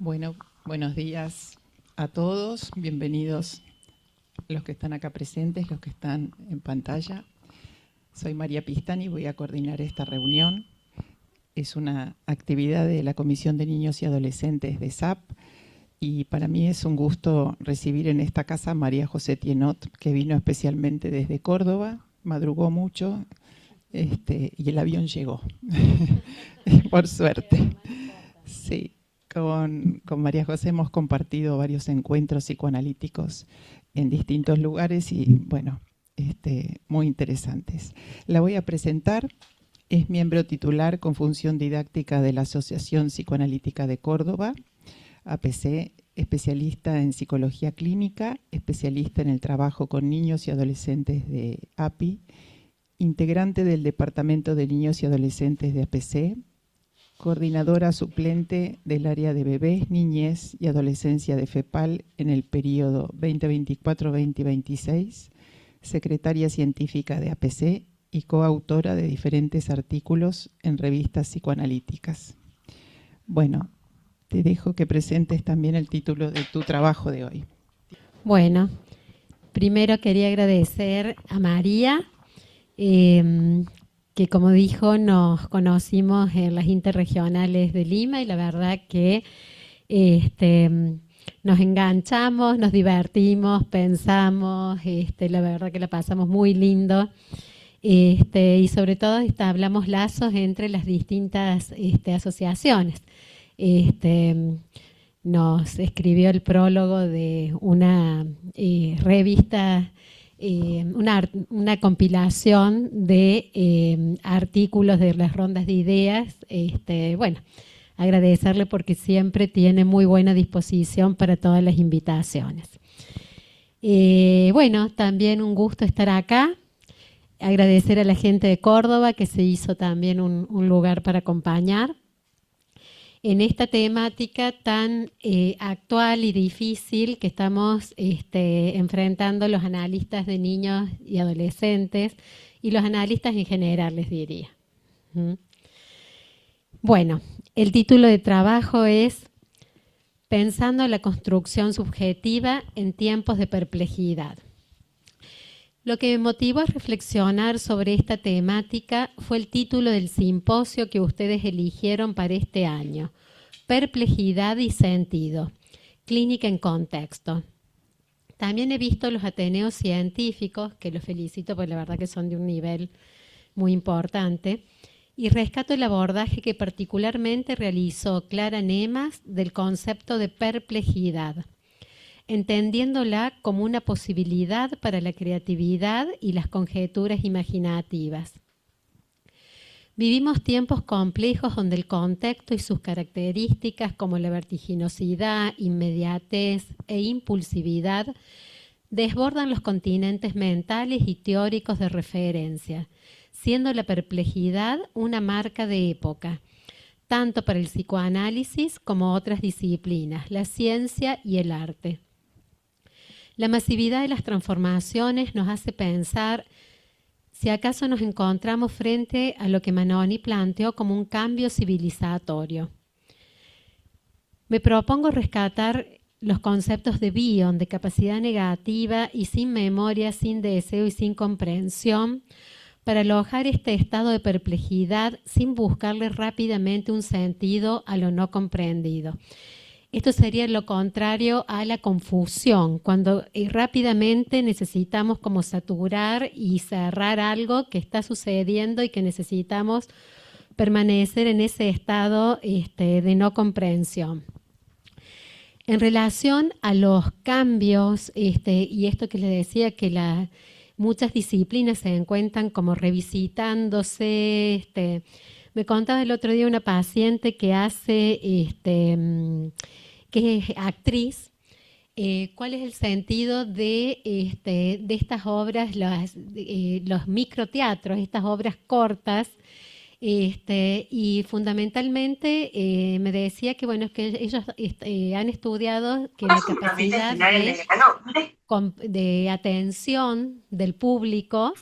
Bueno, buenos días a todos. Bienvenidos los que están acá presentes, los que están en pantalla. Soy María Pistani y voy a coordinar esta reunión. Es una actividad de la Comisión de Niños y Adolescentes de SAP y para mí es un gusto recibir en esta casa a María José Tienot, que vino especialmente desde Córdoba, madrugó mucho y el avión llegó, por suerte. Sí. Con María José hemos compartido varios encuentros psicoanalíticos en distintos lugares y, bueno, muy interesantes. La voy a presentar. Es miembro titular con función didáctica de la Asociación Psicoanalítica de Córdoba, APC, especialista en psicología clínica, especialista en el trabajo con niños y adolescentes de API, integrante del Departamento de Niños y Adolescentes de APC, coordinadora suplente del área de bebés, niñez y adolescencia de FEPAL en el periodo 2024-2026, secretaria científica de APC y coautora de diferentes artículos en revistas psicoanalíticas. Bueno, te dejo que presentes también el título de tu trabajo de hoy. Bueno, primero quería agradecer a María, que como dijo, nos conocimos en las interregionales de Lima y la verdad que nos enganchamos, nos divertimos, pensamos, la verdad que la pasamos muy lindo. Y sobre todo hablamos lazos entre las distintas asociaciones. Nos escribió el prólogo de una revista, una compilación de artículos de las rondas de ideas. Bueno, agradecerle porque siempre tiene muy buena disposición para todas las invitaciones. Bueno, también un gusto estar acá. Agradecer a la gente de Córdoba que se hizo también un lugar para acompañar en esta temática tan actual y difícil que estamos enfrentando los analistas de niños y adolescentes y los analistas en general, les diría. Bueno, el título de trabajo es Pensando la construcción subjetiva en tiempos de perplejidad. Lo que me motivó a reflexionar sobre esta temática fue el título del simposio que ustedes eligieron para este año, Perplejidad y Sentido, Clínica en Contexto. También he visto los ateneos científicos, que los felicito porque la verdad que son de un nivel muy importante, y rescato el abordaje que particularmente realizó Clara Nemas del concepto de perplejidad, entendiéndola como una posibilidad para la creatividad y las conjeturas imaginativas. Vivimos tiempos complejos donde el contexto y sus características como la vertiginosidad, inmediatez e impulsividad desbordan los continentes mentales y teóricos de referencia, siendo la perplejidad una marca de época, tanto para el psicoanálisis como otras disciplinas, la ciencia y el arte. La masividad de las transformaciones nos hace pensar si acaso nos encontramos frente a lo que Manoni planteó como un cambio civilizatorio. Me propongo rescatar los conceptos de Bion, de capacidad negativa y sin memoria, sin deseo y sin comprensión, para alojar este estado de perplejidad sin buscarle rápidamente un sentido a lo no comprendido. Esto sería lo contrario a la confusión, cuando rápidamente necesitamos como saturar y cerrar algo que está sucediendo y que necesitamos permanecer en ese estado de no comprensión. En relación a los cambios, y esto que les decía que muchas disciplinas se encuentran como revisitándose, me contaba el otro día una paciente que hace, que es actriz, cuál es el sentido de estas obras, los microteatros, estas obras cortas, y fundamentalmente me decía que bueno, que ellos han estudiado que la capacidad de atención del público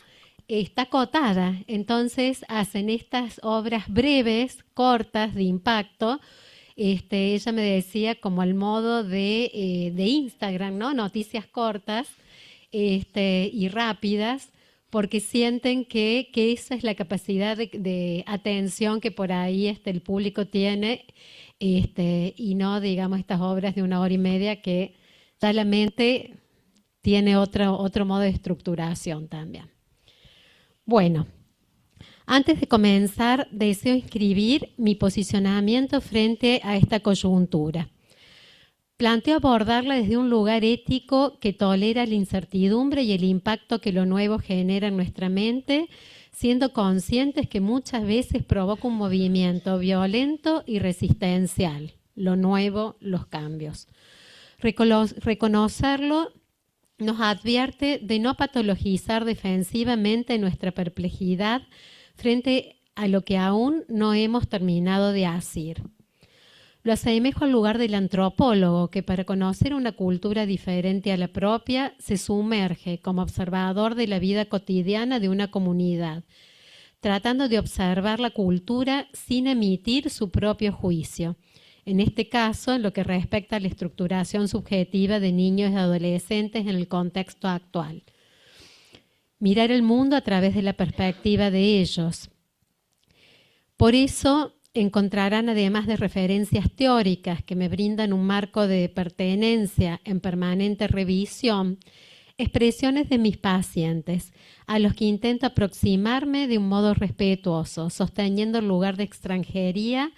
está acotada, entonces hacen estas obras breves, cortas, de impacto, ella me decía como al modo de Instagram, ¿no? Noticias cortas y rápidas, porque sienten que esa es la capacidad de atención que por ahí el público tiene, y no, digamos, estas obras de 1 hora y media que ya la mente tiene otro modo de estructuración también. Bueno, antes de comenzar, deseo inscribir mi posicionamiento frente a esta coyuntura. Planteo abordarla desde un lugar ético que tolera la incertidumbre y el impacto que lo nuevo genera en nuestra mente, siendo conscientes que muchas veces provoca un movimiento violento y resistencial, lo nuevo, los cambios. Reconocerlo nos advierte de no patologizar defensivamente nuestra perplejidad frente a lo que aún no hemos terminado de asir. Lo asemejo al lugar del antropólogo que para conocer una cultura diferente a la propia se sumerge como observador de la vida cotidiana de una comunidad, tratando de observar la cultura sin emitir su propio juicio. En este caso, en lo que respecta a la estructuración subjetiva de niños y adolescentes en el contexto actual. Mirar el mundo a través de la perspectiva de ellos. Por eso encontrarán, además de referencias teóricas que me brindan un marco de pertenencia en permanente revisión, expresiones de mis pacientes, a los que intento aproximarme de un modo respetuoso, sosteniendo el lugar de extranjería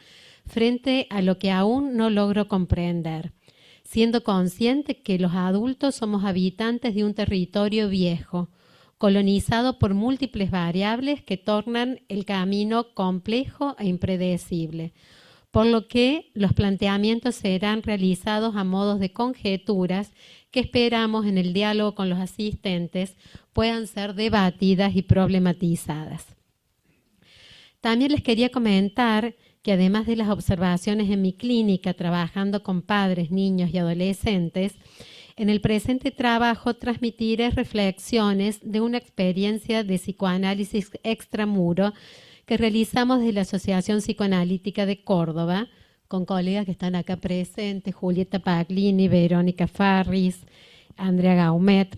frente a lo que aún no logro comprender, siendo consciente que los adultos somos habitantes de un territorio viejo, colonizado por múltiples variables que tornan el camino complejo e impredecible, por lo que los planteamientos serán realizados a modos de conjeturas que esperamos en el diálogo con los asistentes puedan ser debatidas y problematizadas. También les quería comentar que además de las observaciones en mi clínica trabajando con padres, niños y adolescentes, en el presente trabajo transmitiré reflexiones de una experiencia de psicoanálisis extramuro que realizamos desde la Asociación Psicoanalítica de Córdoba, con colegas que están acá presentes, Julieta Paglini, Verónica Farris, Andrea Gaumet,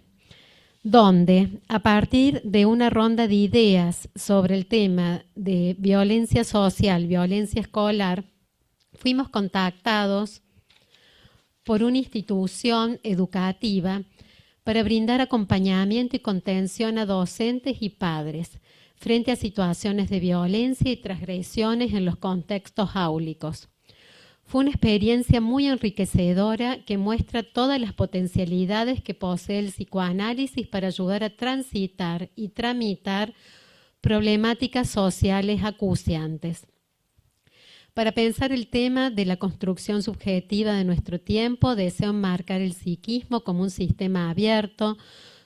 donde a partir de una ronda de ideas sobre el tema de violencia social, violencia escolar, fuimos contactados por una institución educativa para brindar acompañamiento y contención a docentes y padres frente a situaciones de violencia y transgresiones en los contextos áulicos. Fue una experiencia muy enriquecedora que muestra todas las potencialidades que posee el psicoanálisis para ayudar a transitar y tramitar problemáticas sociales acuciantes. Para pensar el tema de la construcción subjetiva de nuestro tiempo, deseo enmarcar el psiquismo como un sistema abierto.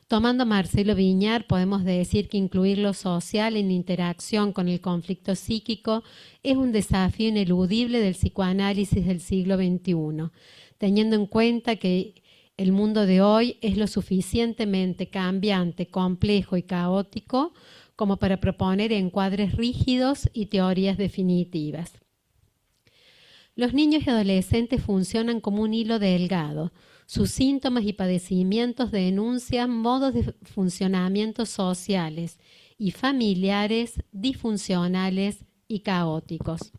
Tomando a Marcelo Viñar, podemos decir que incluir lo social en interacción con el conflicto psíquico es un desafío ineludible del psicoanálisis del siglo XXI, teniendo en cuenta que el mundo de hoy es lo suficientemente cambiante, complejo y caótico como para proponer encuadres rígidos y teorías definitivas. Los niños y adolescentes funcionan como un hilo delgado. Sus síntomas y padecimientos denuncian modos de funcionamiento sociales y familiares disfuncionales y caóticos.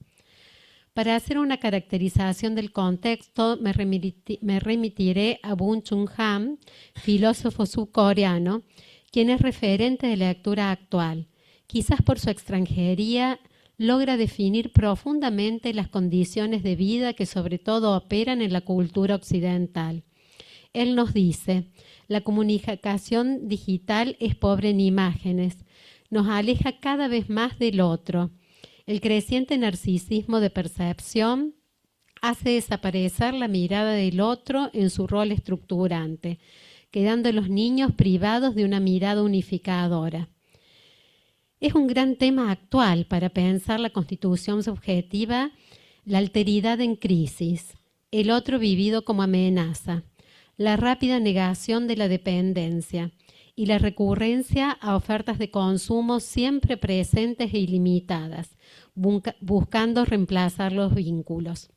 Para hacer una caracterización del contexto, me remitiré a Byung-Chul Han, filósofo subcoreano, quien es referente de la lectura actual. Quizás por su extranjería, logra definir profundamente las condiciones de vida que sobre todo operan en la cultura occidental. Él nos dice, la comunicación digital es pobre en imágenes, nos aleja cada vez más del otro. El creciente narcisismo de percepción hace desaparecer la mirada del otro en su rol estructurante, quedando los niños privados de una mirada unificadora. Es un gran tema actual para pensar la constitución subjetiva, la alteridad en crisis, el otro vivido como amenaza, la rápida negación de la dependencia y la recurrencia a ofertas de consumo siempre presentes e ilimitadas, buscando reemplazar los vínculos.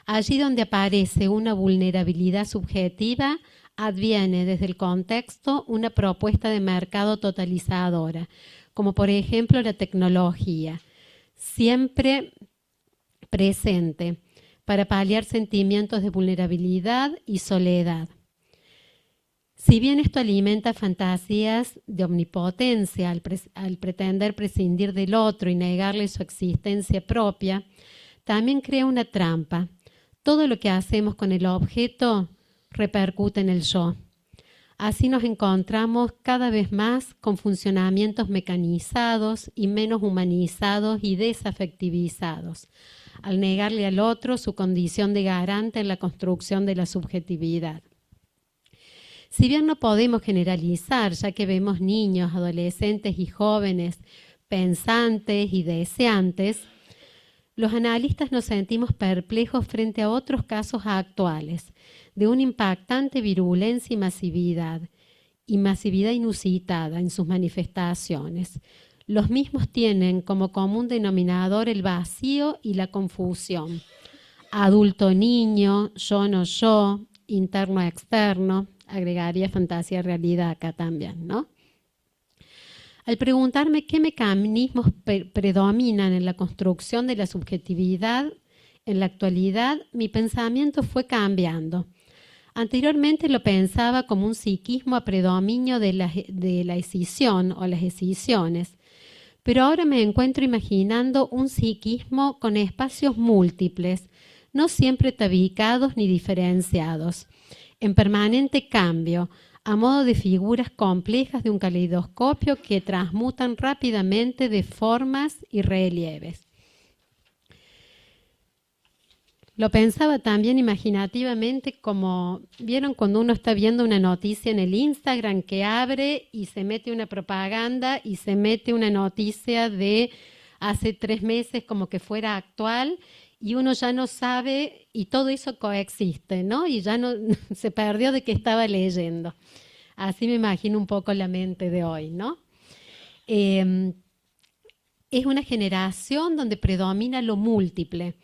Allí donde aparece una vulnerabilidad subjetiva, adviene desde el contexto una propuesta de mercado totalizadora, como por ejemplo la tecnología, siempre presente para paliar sentimientos de vulnerabilidad y soledad. Si bien esto alimenta fantasías de omnipotencia al pretender prescindir del otro y negarle su existencia propia, también crea una trampa. Todo lo que hacemos con el objeto repercute en el yo. Así nos encontramos cada vez más con funcionamientos mecanizados y menos humanizados y desafectivizados, al negarle al otro su condición de garante en la construcción de la subjetividad. Si bien no podemos generalizar, ya que vemos niños, adolescentes y jóvenes pensantes y deseantes, los analistas nos sentimos perplejos frente a otros casos actuales de una impactante virulencia y masividad inusitada en sus manifestaciones. Los mismos tienen como común denominador el vacío y la confusión. Adulto-niño, yo-no yo, interno-externo, agregaría fantasía-realidad acá también, ¿no? Al preguntarme qué mecanismos predominan en la construcción de la subjetividad en la actualidad, mi pensamiento fue cambiando. Anteriormente lo pensaba como un psiquismo a predominio de la escisión o las escisiones, pero ahora me encuentro imaginando un psiquismo con espacios múltiples, no siempre tabicados ni diferenciados, en permanente cambio, a modo de figuras complejas de un caleidoscopio que transmutan rápidamente de formas y relieves. Lo pensaba también imaginativamente como, ¿vieron cuando uno está viendo una noticia en el Instagram que abre y se mete una propaganda y se mete una noticia de hace 3 meses como que fuera actual y uno ya no sabe y todo eso coexiste, ¿no? Y ya no se perdió de qué estaba leyendo. Así me imagino un poco la mente de hoy, ¿no? Es una generación donde predomina lo múltiple,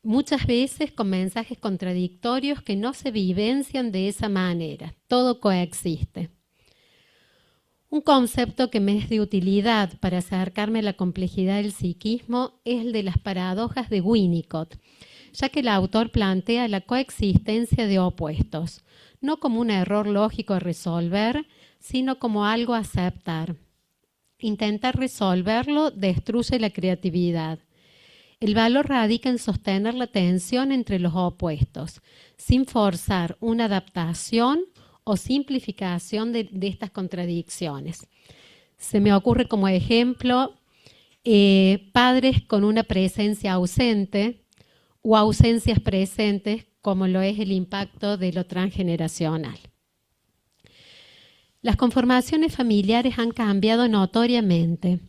muchas veces con mensajes contradictorios que no se vivencian de esa manera. Todo coexiste. Un concepto que me es de utilidad para acercarme a la complejidad del psiquismo es el de las paradojas de Winnicott, ya que el autor plantea la coexistencia de opuestos, no como un error lógico a resolver, sino como algo a aceptar. Intentar resolverlo destruye la creatividad. El valor radica en sostener la tensión entre los opuestos, sin forzar una adaptación o simplificación de estas contradicciones. Se me ocurre como ejemplo padres con una presencia ausente o ausencias presentes, como lo es el impacto de lo transgeneracional. Las conformaciones familiares han cambiado notoriamente.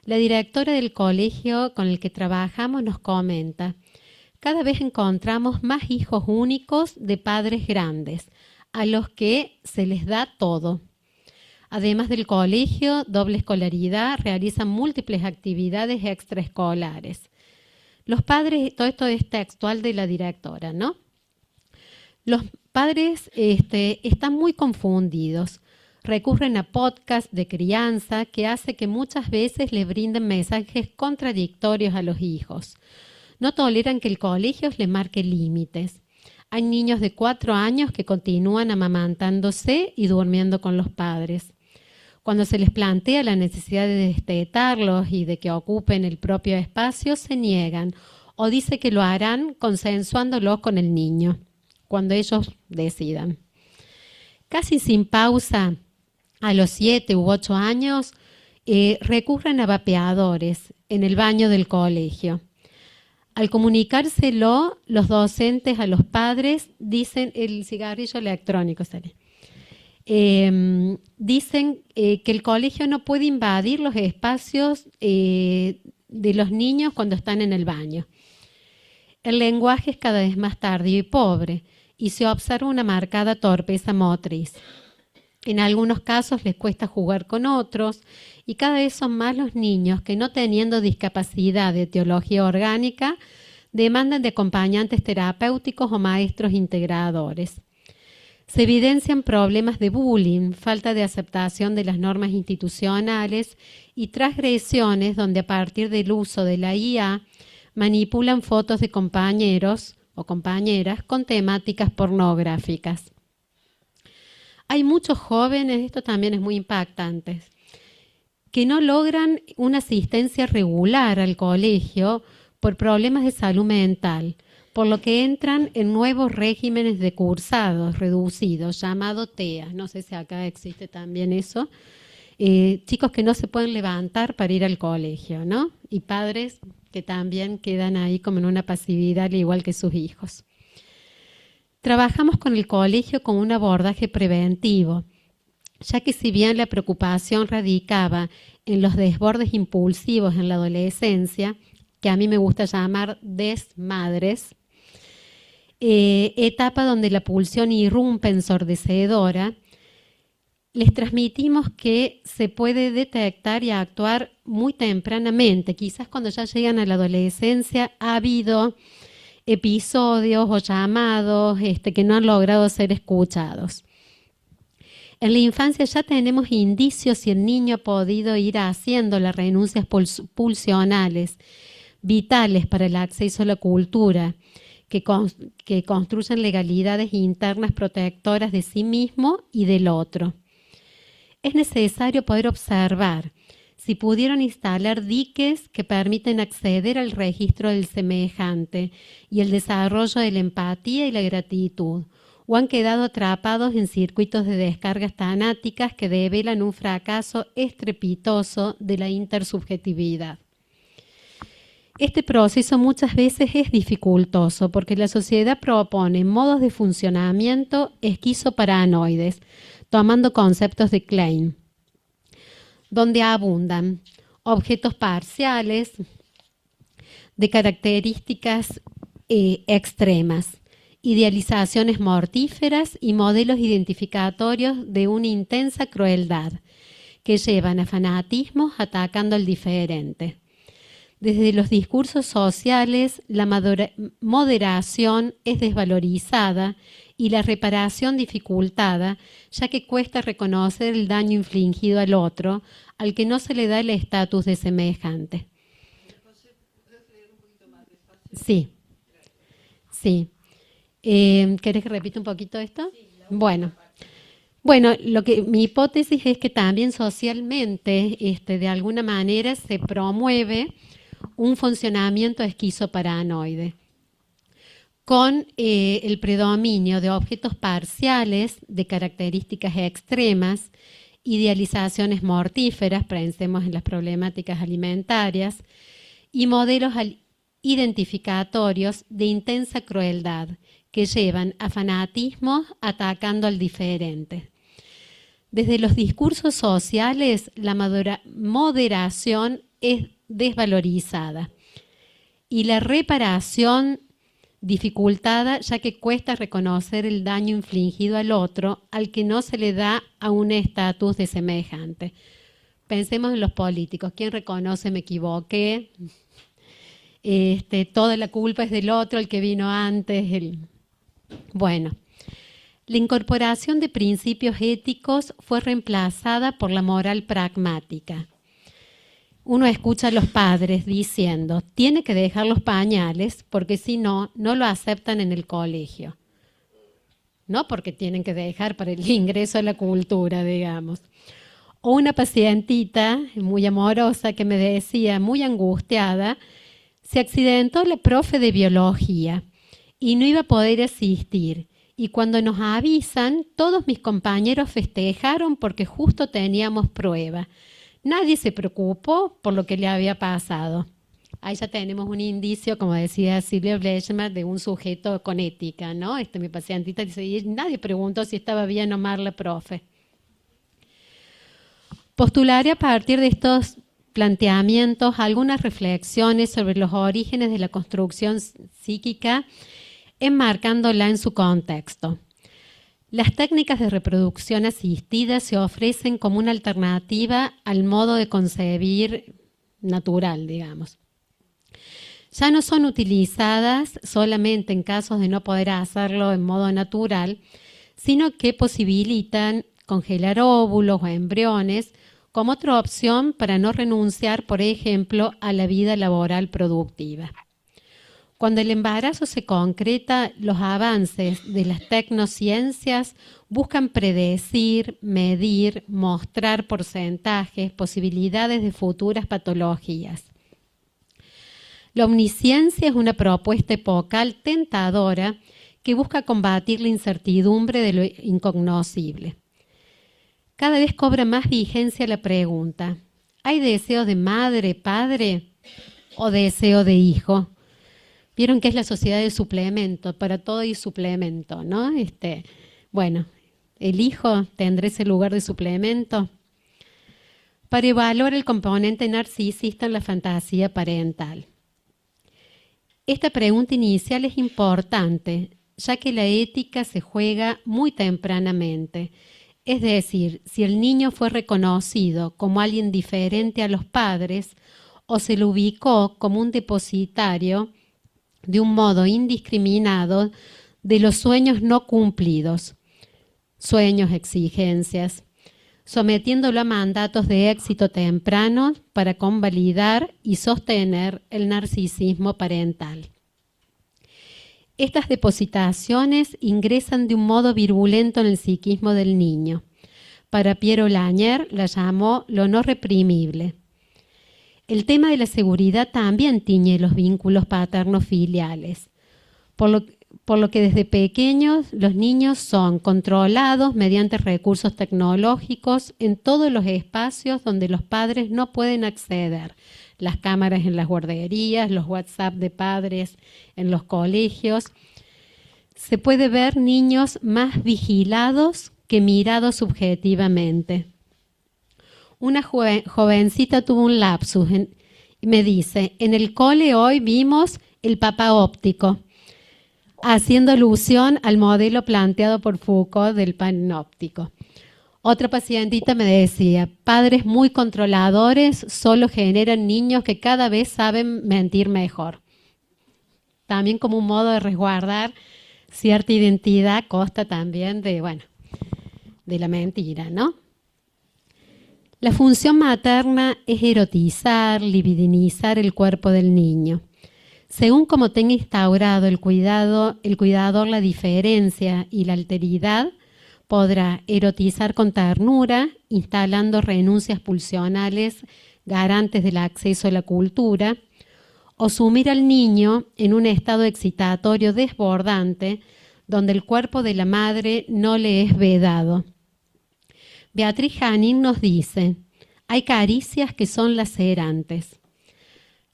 La directora del colegio con el que trabajamos nos comenta: cada vez encontramos más hijos únicos de padres grandes, a los que se les da todo. Además del colegio, doble escolaridad, realizan múltiples actividades extraescolares. Los padres, todo esto es textual de la directora, ¿no? Los padres están muy confundidos. Recurren a podcasts de crianza que hace que muchas veces les brinden mensajes contradictorios a los hijos. No toleran que el colegio les marque límites. Hay niños de 4 años que continúan amamantándose y durmiendo con los padres. Cuando se les plantea la necesidad de destetarlos y de que ocupen el propio espacio, se niegan o dice que lo harán consensuándolo con el niño, cuando ellos decidan. Casi sin pausa, a los 7 u 8 años, recurren a vapeadores en el baño del colegio. Al comunicárselo, los docentes a los padres dicen, el cigarrillo electrónico, dicen que el colegio no puede invadir los espacios de los niños cuando están en el baño. El lenguaje es cada vez más tardío y pobre y se observa una marcada torpeza motriz. En algunos casos les cuesta jugar con otros y cada vez son más los niños que, no teniendo discapacidad de etiología orgánica, demandan de acompañantes terapéuticos o maestros integradores. Se evidencian problemas de bullying, falta de aceptación de las normas institucionales y transgresiones donde a partir del uso de la IA manipulan fotos de compañeros o compañeras con temáticas pornográficas. Hay muchos jóvenes, esto también es muy impactante, que no logran una asistencia regular al colegio por problemas de salud mental, por lo que entran en nuevos regímenes de cursados reducidos, llamado TEA. No sé si acá existe también eso. Chicos que no se pueden levantar para ir al colegio, ¿no? Y padres que también quedan ahí como en una pasividad, al igual que sus hijos. Trabajamos con el colegio con un abordaje preventivo, ya que si bien la preocupación radicaba en los desbordes impulsivos en la adolescencia, que a mí me gusta llamar desmadres, etapa donde la pulsión irrumpe ensordecedora, les transmitimos que se puede detectar y actuar muy tempranamente. Quizás cuando ya llegan a la adolescencia ha habido episodios o llamados que no han logrado ser escuchados. En la infancia ya tenemos indicios si el niño ha podido ir haciendo las renuncias pulsionales vitales para el acceso a la cultura, que construyen legalidades internas protectoras de sí mismo y del otro. Es necesario poder observar si pudieron instalar diques que permiten acceder al registro del semejante y el desarrollo de la empatía y la gratitud, o han quedado atrapados en circuitos de descargas tanáticas que develan un fracaso estrepitoso de la intersubjetividad. Este proceso muchas veces es dificultoso porque la sociedad propone modos de funcionamiento esquizoparanoides, tomando conceptos de Klein, donde abundan objetos parciales de características extremas, idealizaciones mortíferas y modelos identificatorios de una intensa crueldad que llevan a fanatismos atacando al diferente. Desde los discursos sociales, la moderación es desvalorizada y la reparación dificultada, ya que cuesta reconocer el daño infligido al otro, al que no se le da el estatus de semejante. Sí, sí. ¿Querés que repita un poquito esto? Bueno, mi hipótesis es que también socialmente, de alguna manera, se promueve un funcionamiento esquizoparanoide, con el predominio de objetos parciales de características extremas, idealizaciones mortíferas, pensemos en las problemáticas alimentarias, y modelos identificatorios de intensa crueldad que llevan a fanatismos atacando al diferente. Desde los discursos sociales, la moderación es desvalorizada y la reparación dificultada, ya que cuesta reconocer el daño infligido al otro, al que no se le da a un estatus de semejante. Pensemos en los políticos. ¿Quién reconoce me equivoqué? Toda la culpa es del otro, el que vino antes. Bueno, la incorporación de principios éticos fue reemplazada por la moral pragmática. Uno escucha a los padres diciendo, tiene que dejar los pañales porque si no, no lo aceptan en el colegio. No porque tienen que dejar para el ingreso a la cultura, digamos. O una pacientita muy amorosa que me decía, muy angustiada, se accidentó la profe de biología y no iba a poder asistir. Y cuando nos avisan, todos mis compañeros festejaron porque justo teníamos prueba. Nadie se preocupó por lo que le había pasado. Ahí ya tenemos un indicio, como decía Silvia Blechmer, de un sujeto con ética, ¿no? Mi pacientita dice, y nadie preguntó si estaba bien o mal la profe. Postularé a partir de estos planteamientos algunas reflexiones sobre los orígenes de la construcción psíquica, enmarcándola en su contexto. Las técnicas de reproducción asistida se ofrecen como una alternativa al modo de concebir natural, digamos, ya no son utilizadas solamente en casos de no poder hacerlo en modo natural, sino que posibilitan congelar óvulos o embriones como otra opción para no renunciar, por ejemplo, a la vida laboral productiva. Cuando el embarazo se concreta, los avances de las tecnociencias buscan predecir, medir, mostrar porcentajes, posibilidades de futuras patologías. La omnisciencia es una propuesta epocal tentadora que busca combatir la incertidumbre de lo incognoscible. Cada vez cobra más vigencia la pregunta: ¿hay deseo de madre, padre o deseo de hijo? Vieron que es la sociedad de suplemento, para todo hay suplemento, ¿no? Bueno, ¿el hijo tendrá ese lugar de suplemento? Para evaluar el componente narcisista en la fantasía parental. Esta pregunta inicial es importante, ya que la ética se juega muy tempranamente. Es decir, si el niño fue reconocido como alguien diferente a los padres o se lo ubicó como un depositario de un modo indiscriminado de los sueños no cumplidos, sueños, exigencias, sometiéndolo a mandatos de éxito temprano para convalidar y sostener el narcisismo parental. Estas depositaciones ingresan de un modo virulento en el psiquismo del niño. Para Piero Lanier la llamó lo no reprimible. El tema de la seguridad también tiñe los vínculos paterno-filiales, por lo que desde pequeños los niños son controlados mediante recursos tecnológicos en todos los espacios donde los padres no pueden acceder. Las cámaras en las guarderías, los WhatsApp de padres en los colegios. Se puede ver niños más vigilados que mirados subjetivamente. Una jovencita tuvo un lapsus y me dice: en el cole hoy vimos el papá óptico, haciendo alusión al modelo planteado por Foucault del panóptico. Otra pacientita me decía: padres muy controladores solo generan niños que cada vez saben mentir mejor. También como un modo de resguardar cierta identidad a costa también de la mentira, ¿no? La función materna es erotizar, libidinizar el cuerpo del niño. Según como tenga instaurado el cuidador la diferencia y la alteridad, podrá erotizar con ternura, instalando renuncias pulsionales garantes del acceso a la cultura, o sumir al niño en un estado excitatorio desbordante donde el cuerpo de la madre no le es vedado. Beatriz Hanin nos dice: hay caricias que son lacerantes.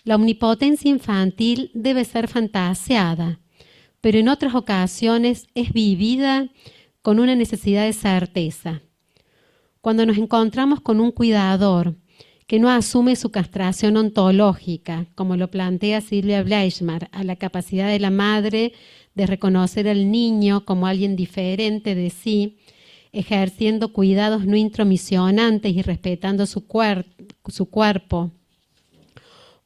La omnipotencia infantil debe ser fantaseada, pero en otras ocasiones es vivida con una necesidad de certeza. Cuando nos encontramos con un cuidador que no asume su castración ontológica, como lo plantea Silvia Bleichmar, a la capacidad de la madre de reconocer al niño como alguien diferente de sí, ejerciendo cuidados no intromisionantes y respetando su cuerpo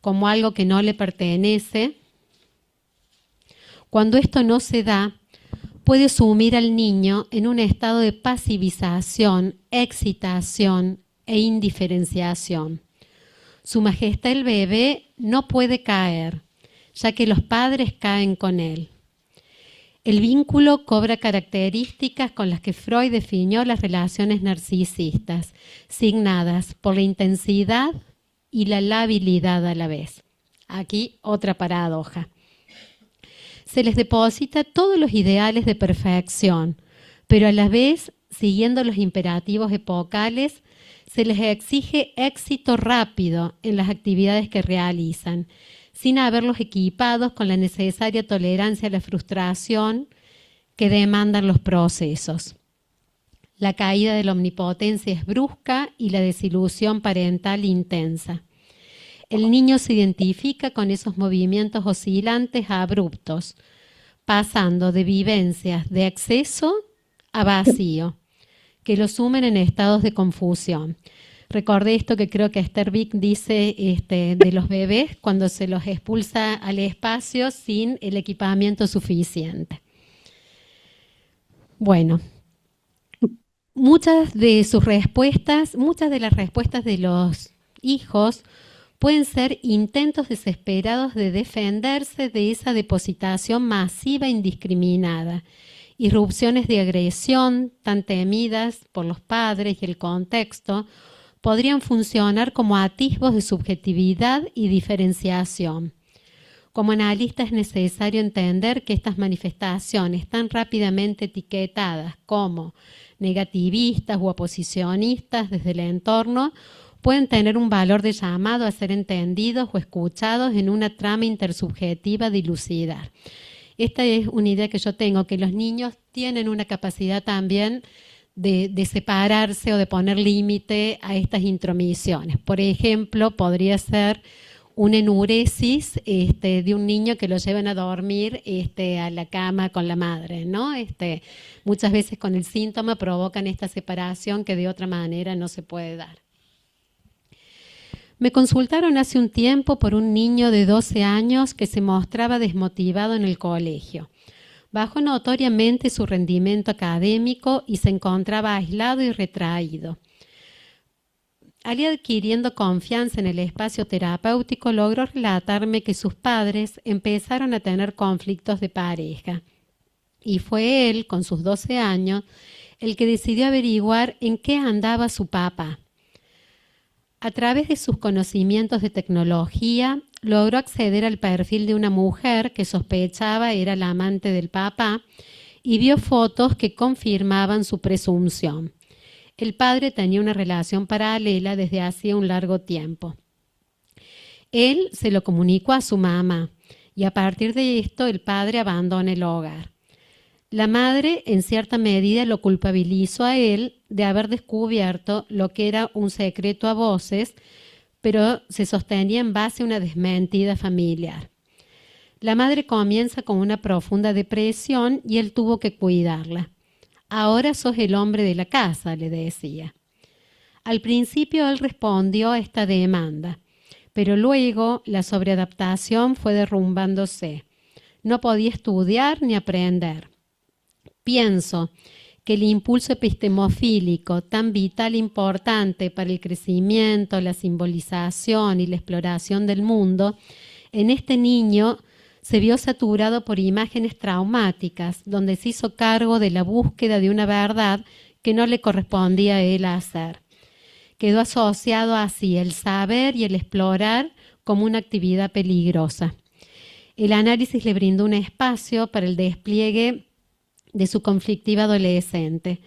como algo que no le pertenece. Cuando esto no se da, puede sumir al niño en un estado de pasivización, excitación e indiferenciación. Su majestad el bebé no puede caer, ya que los padres caen con él. El vínculo cobra características con las que Freud definió las relaciones narcisistas, signadas por la intensidad y la labilidad a la vez. Aquí otra paradoja. Se les deposita todos los ideales de perfección, pero a la vez, siguiendo los imperativos epocales, se les exige éxito rápido en las actividades que realizan, sin haberlos equipados con la necesaria tolerancia a la frustración que demandan los procesos. La caída de la omnipotencia es brusca y la desilusión parental intensa. El niño se identifica con esos movimientos oscilantes a abruptos, pasando de vivencias de exceso a vacío, que lo sumen en estados de confusión. Recordé esto que creo que Esther Vick dice de los bebés cuando se los expulsa al espacio sin el equipamiento suficiente. Bueno, muchas de las respuestas de los hijos pueden ser intentos desesperados de defenderse de esa depositación masiva e indiscriminada, irrupciones de agresión tan temidas por los padres y el contexto, podrían funcionar como atisbos de subjetividad y diferenciación. Como analista es necesario entender que estas manifestaciones tan rápidamente etiquetadas como negativistas u oposicionistas desde el entorno pueden tener un valor de llamado a ser entendidos o escuchados en una trama intersubjetiva de dilucidar. Esta es una idea que yo tengo, que los niños tienen una capacidad también de separarse o de poner límite a estas intromisiones. Por ejemplo, podría ser una enuresis de un niño que lo llevan a dormir a la cama con la madre, ¿no? Muchas veces con el síntoma provocan esta separación que de otra manera no se puede dar. Me consultaron hace un tiempo por un niño de 12 años que se mostraba desmotivado en el colegio. Bajó notoriamente su rendimiento académico y se encontraba aislado y retraído. Al ir adquiriendo confianza en el espacio terapéutico, logró relatarme que sus padres empezaron a tener conflictos de pareja. Y fue él, con sus 12 años, el que decidió averiguar en qué andaba su papá. A través de sus conocimientos de tecnología, logró acceder al perfil de una mujer que sospechaba era la amante del papá y vio fotos que confirmaban su presunción. El padre tenía una relación paralela desde hacía un largo tiempo. Él se lo comunicó a su mamá y a partir de esto el padre abandona el hogar. La madre, en cierta medida, lo culpabilizó a él de haber descubierto lo que era un secreto a voces, pero se sostenía en base a una desmentida familiar. La madre comienza con una profunda depresión y él tuvo que cuidarla. Ahora sos el hombre de la casa, le decía. Al principio él respondió a esta demanda, pero luego la sobreadaptación fue derrumbándose. No podía estudiar ni aprender. Pienso que el impulso epistemofílico, tan vital e importante para el crecimiento, la simbolización y la exploración del mundo, en este niño se vio saturado por imágenes traumáticas, donde se hizo cargo de la búsqueda de una verdad que no le correspondía a él hacer. Quedó asociado así el saber y el explorar como una actividad peligrosa. El análisis le brindó un espacio para el despliegue de su conflictiva adolescente.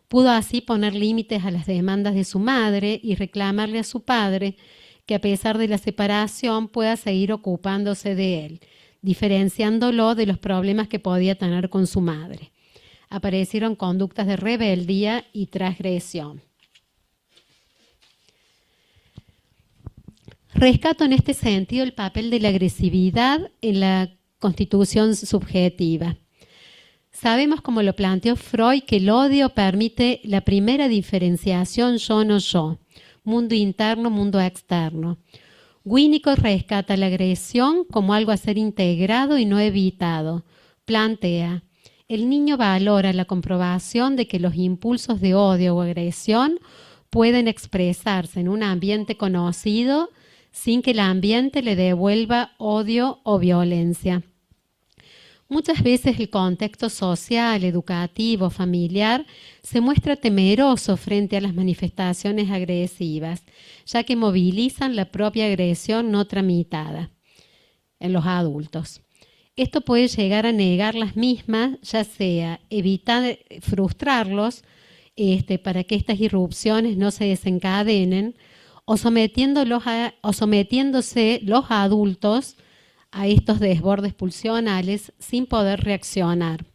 Pudo así poner límites a las demandas de su madre y reclamarle a su padre que a pesar de la separación pueda seguir ocupándose de él, diferenciándolo de los problemas que podía tener con su madre. Aparecieron conductas de rebeldía y transgresión. Rescato en este sentido el papel de la agresividad en la constitución subjetiva. Sabemos, como lo planteó Freud, que el odio permite la primera diferenciación yo-no yo, mundo interno, mundo externo. Winnicott rescata la agresión como algo a ser integrado y no evitado. Plantea, el niño valora la comprobación de que los impulsos de odio o agresión pueden expresarse en un ambiente conocido sin que el ambiente le devuelva odio o violencia. Muchas veces el contexto social, educativo, familiar se muestra temeroso frente a las manifestaciones agresivas, ya que movilizan la propia agresión no tramitada en los adultos. Esto puede llegar a negar las mismas, ya sea evitar frustrarlos para que estas irrupciones no se desencadenen, o sometiéndose los adultos a estos desbordes pulsionales sin poder reaccionar.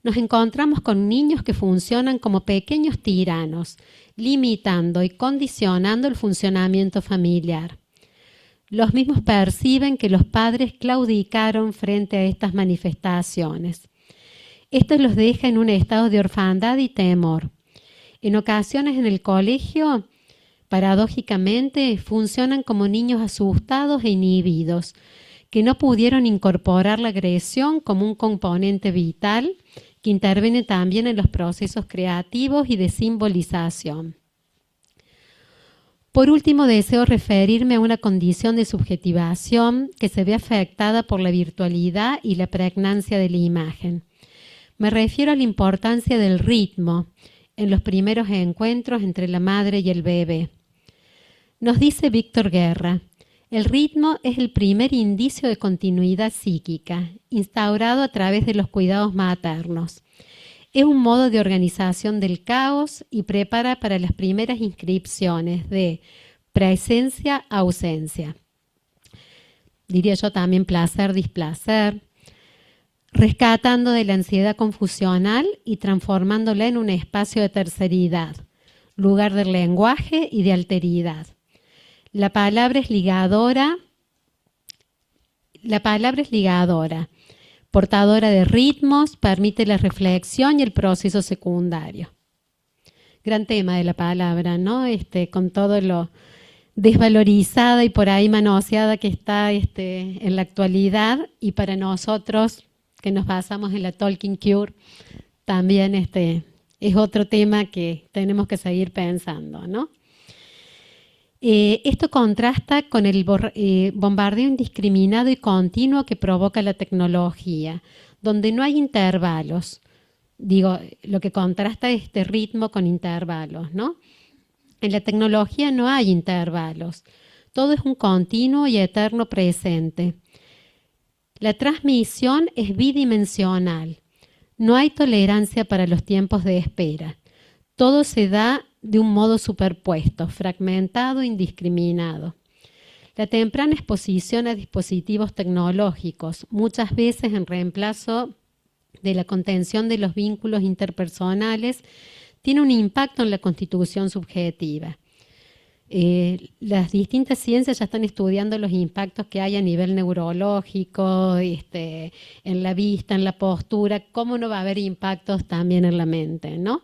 Nos encontramos con niños que funcionan como pequeños tiranos, limitando y condicionando el funcionamiento familiar. Los mismos perciben que los padres claudicaron frente a estas manifestaciones. Esto los deja en un estado de orfandad y temor. En ocasiones en el colegio Paradójicamente, funcionan como niños asustados e inhibidos, que no pudieron incorporar la agresión como un componente vital que interviene también en los procesos creativos y de simbolización. Por último, deseo referirme a una condición de subjetivación que se ve afectada por la virtualidad y la pregnancia de la imagen. Me refiero a la importancia del ritmo en los primeros encuentros entre la madre y el bebé. Nos dice Víctor Guerra, el ritmo es el primer indicio de continuidad psíquica, instaurado a través de los cuidados maternos. Es un modo de organización del caos y prepara para las primeras inscripciones de presencia-ausencia. Diría yo también placer-displacer, rescatando de la ansiedad confusional y transformándola en un espacio de terceridad, lugar del lenguaje y de alteridad. La palabra es ligadora, portadora de ritmos, permite la reflexión y el proceso secundario. Gran tema de la palabra, ¿no? Con todo lo desvalorizada y por ahí manoseada que está en la actualidad, y para nosotros que nos basamos en la Talking Cure, también es otro tema que tenemos que seguir pensando, ¿no? Esto contrasta con el bombardeo indiscriminado y continuo que provoca la tecnología, donde no hay intervalos. Digo, lo que contrasta es este ritmo con intervalos, ¿no? En la tecnología no hay intervalos. Todo es un continuo y eterno presente. La transmisión es bidimensional. No hay tolerancia para los tiempos de espera. Todo se da de un modo superpuesto, fragmentado, indiscriminado. La temprana exposición a dispositivos tecnológicos, muchas veces en reemplazo de la contención de los vínculos interpersonales, tiene un impacto en la constitución subjetiva. Las distintas ciencias ya están estudiando los impactos que hay a nivel neurológico, en la vista, en la postura, cómo no va a haber impactos también en la mente, ¿no?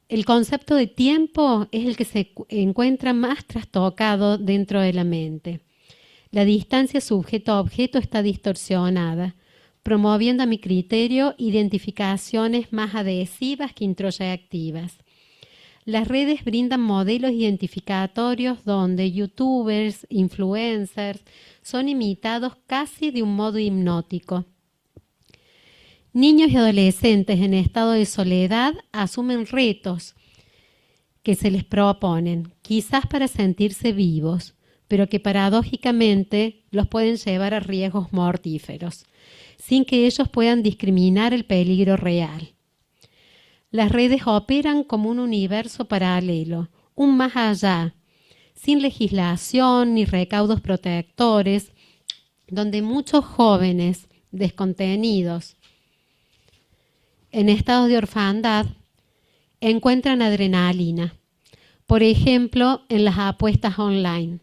El concepto de tiempo es el que se encuentra más trastocado dentro de la mente. La distancia sujeto-objeto está distorsionada, promoviendo a mi criterio identificaciones más adhesivas que introyectivas. Las redes brindan modelos identificatorios donde youtubers, influencers, son imitados casi de un modo hipnótico. Niños y adolescentes en estado de soledad asumen retos que se les proponen, quizás para sentirse vivos, pero que paradójicamente los pueden llevar a riesgos mortíferos, sin que ellos puedan discriminar el peligro real. Las redes operan como un universo paralelo, un más allá, sin legislación ni recaudos protectores, donde muchos jóvenes descontenidos, en estados de orfandad, encuentran adrenalina. Por ejemplo, en las apuestas online,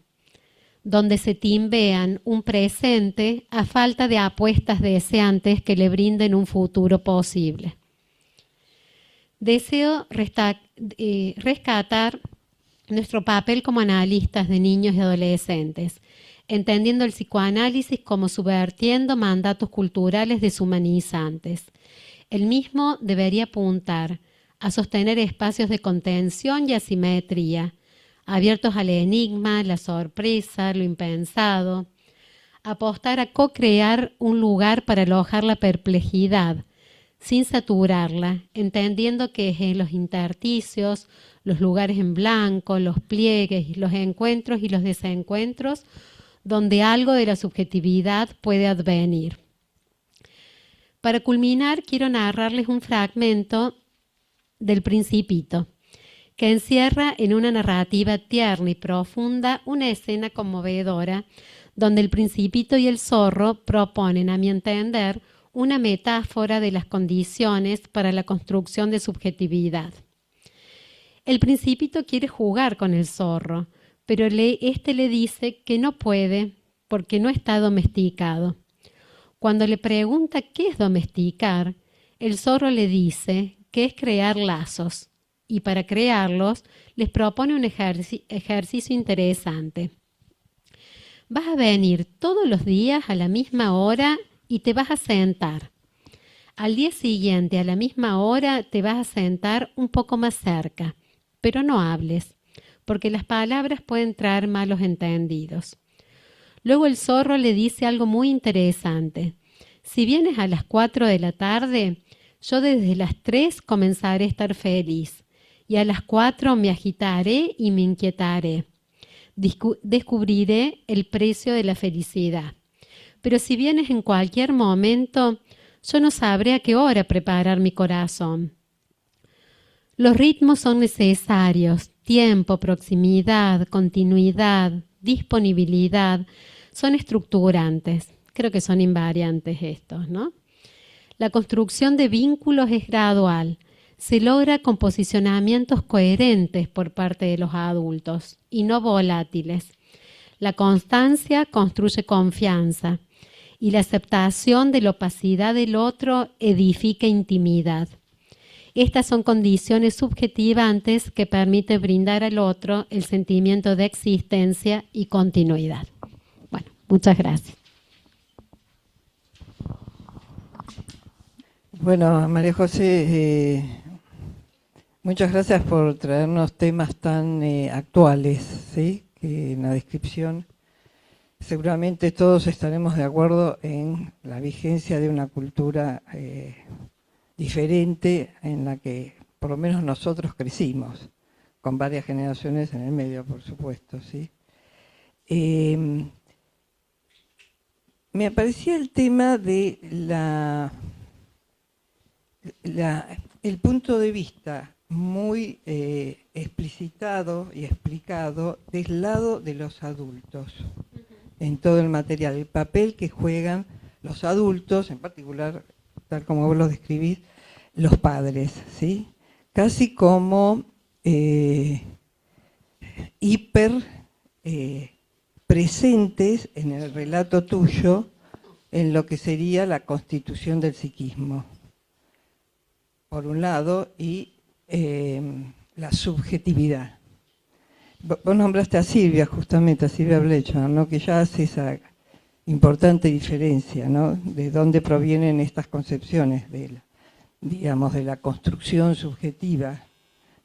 donde se timbean un presente a falta de apuestas deseantes que le brinden un futuro posible. Deseo rescatar nuestro papel como analistas de niños y adolescentes, entendiendo el psicoanálisis como subvertiendo mandatos culturales deshumanizantes. El mismo debería apuntar a sostener espacios de contención y asimetría, abiertos al enigma, la sorpresa, lo impensado, apostar a co-crear un lugar para alojar la perplejidad, sin saturarla, entendiendo que es en los intersticios, los lugares en blanco, los pliegues, los encuentros y los desencuentros, donde algo de la subjetividad puede advenir. Para culminar, quiero narrarles un fragmento del Principito, que encierra en una narrativa tierna y profunda una escena conmovedora, donde el Principito y el zorro proponen, a mi entender, una metáfora de las condiciones para la construcción de subjetividad. El Principito quiere jugar con el zorro, pero este le dice que no puede porque no está domesticado. Cuando le pregunta qué es domesticar, el zorro le dice que es crear lazos, y para crearlos les propone un ejercicio interesante. Vas a venir todos los días a la misma hora y te vas a sentar. Al día siguiente, a la misma hora, te vas a sentar un poco más cerca, pero no hables, porque las palabras pueden traer malos entendidos. Luego el zorro le dice algo muy interesante. Si vienes a las 4 de la tarde, yo desde las 3 comenzaré a estar feliz, y a las 4 me agitaré y me inquietaré. Descubriré el precio de la felicidad. Pero si vienes en cualquier momento, yo no sabré a qué hora preparar mi corazón. Los ritmos son necesarios. Tiempo, proximidad, continuidad, disponibilidad, son estructurantes. Creo que son invariantes estos, ¿no? La construcción de vínculos es gradual. Se logra con posicionamientos coherentes por parte de los adultos y no volátiles. La constancia construye confianza y la aceptación de la opacidad del otro edifica intimidad. Estas son condiciones subjetivantes que permiten brindar al otro el sentimiento de existencia y continuidad. Bueno, muchas gracias. Bueno, María José, muchas gracias por traernos temas tan actuales, ¿sí? Que en la descripción seguramente todos estaremos de acuerdo en la vigencia de una cultura diferente en la que por lo menos nosotros crecimos, con varias generaciones en el medio, por supuesto, ¿sí? Me aparecía el tema de el punto de vista muy explicitado y explicado del lado de los adultos en todo el material, el papel que juegan los adultos, en particular, tal como vos lo describís, los padres, ¿sí? Casi como hiper presentes en el relato tuyo en lo que sería la constitución del psiquismo, por un lado, y la subjetividad. Vos nombraste a Silvia, justamente, a Silvia Blecher, ¿no? Que ya hace esa importante diferencia, ¿no? De dónde provienen estas concepciones de la construcción subjetiva,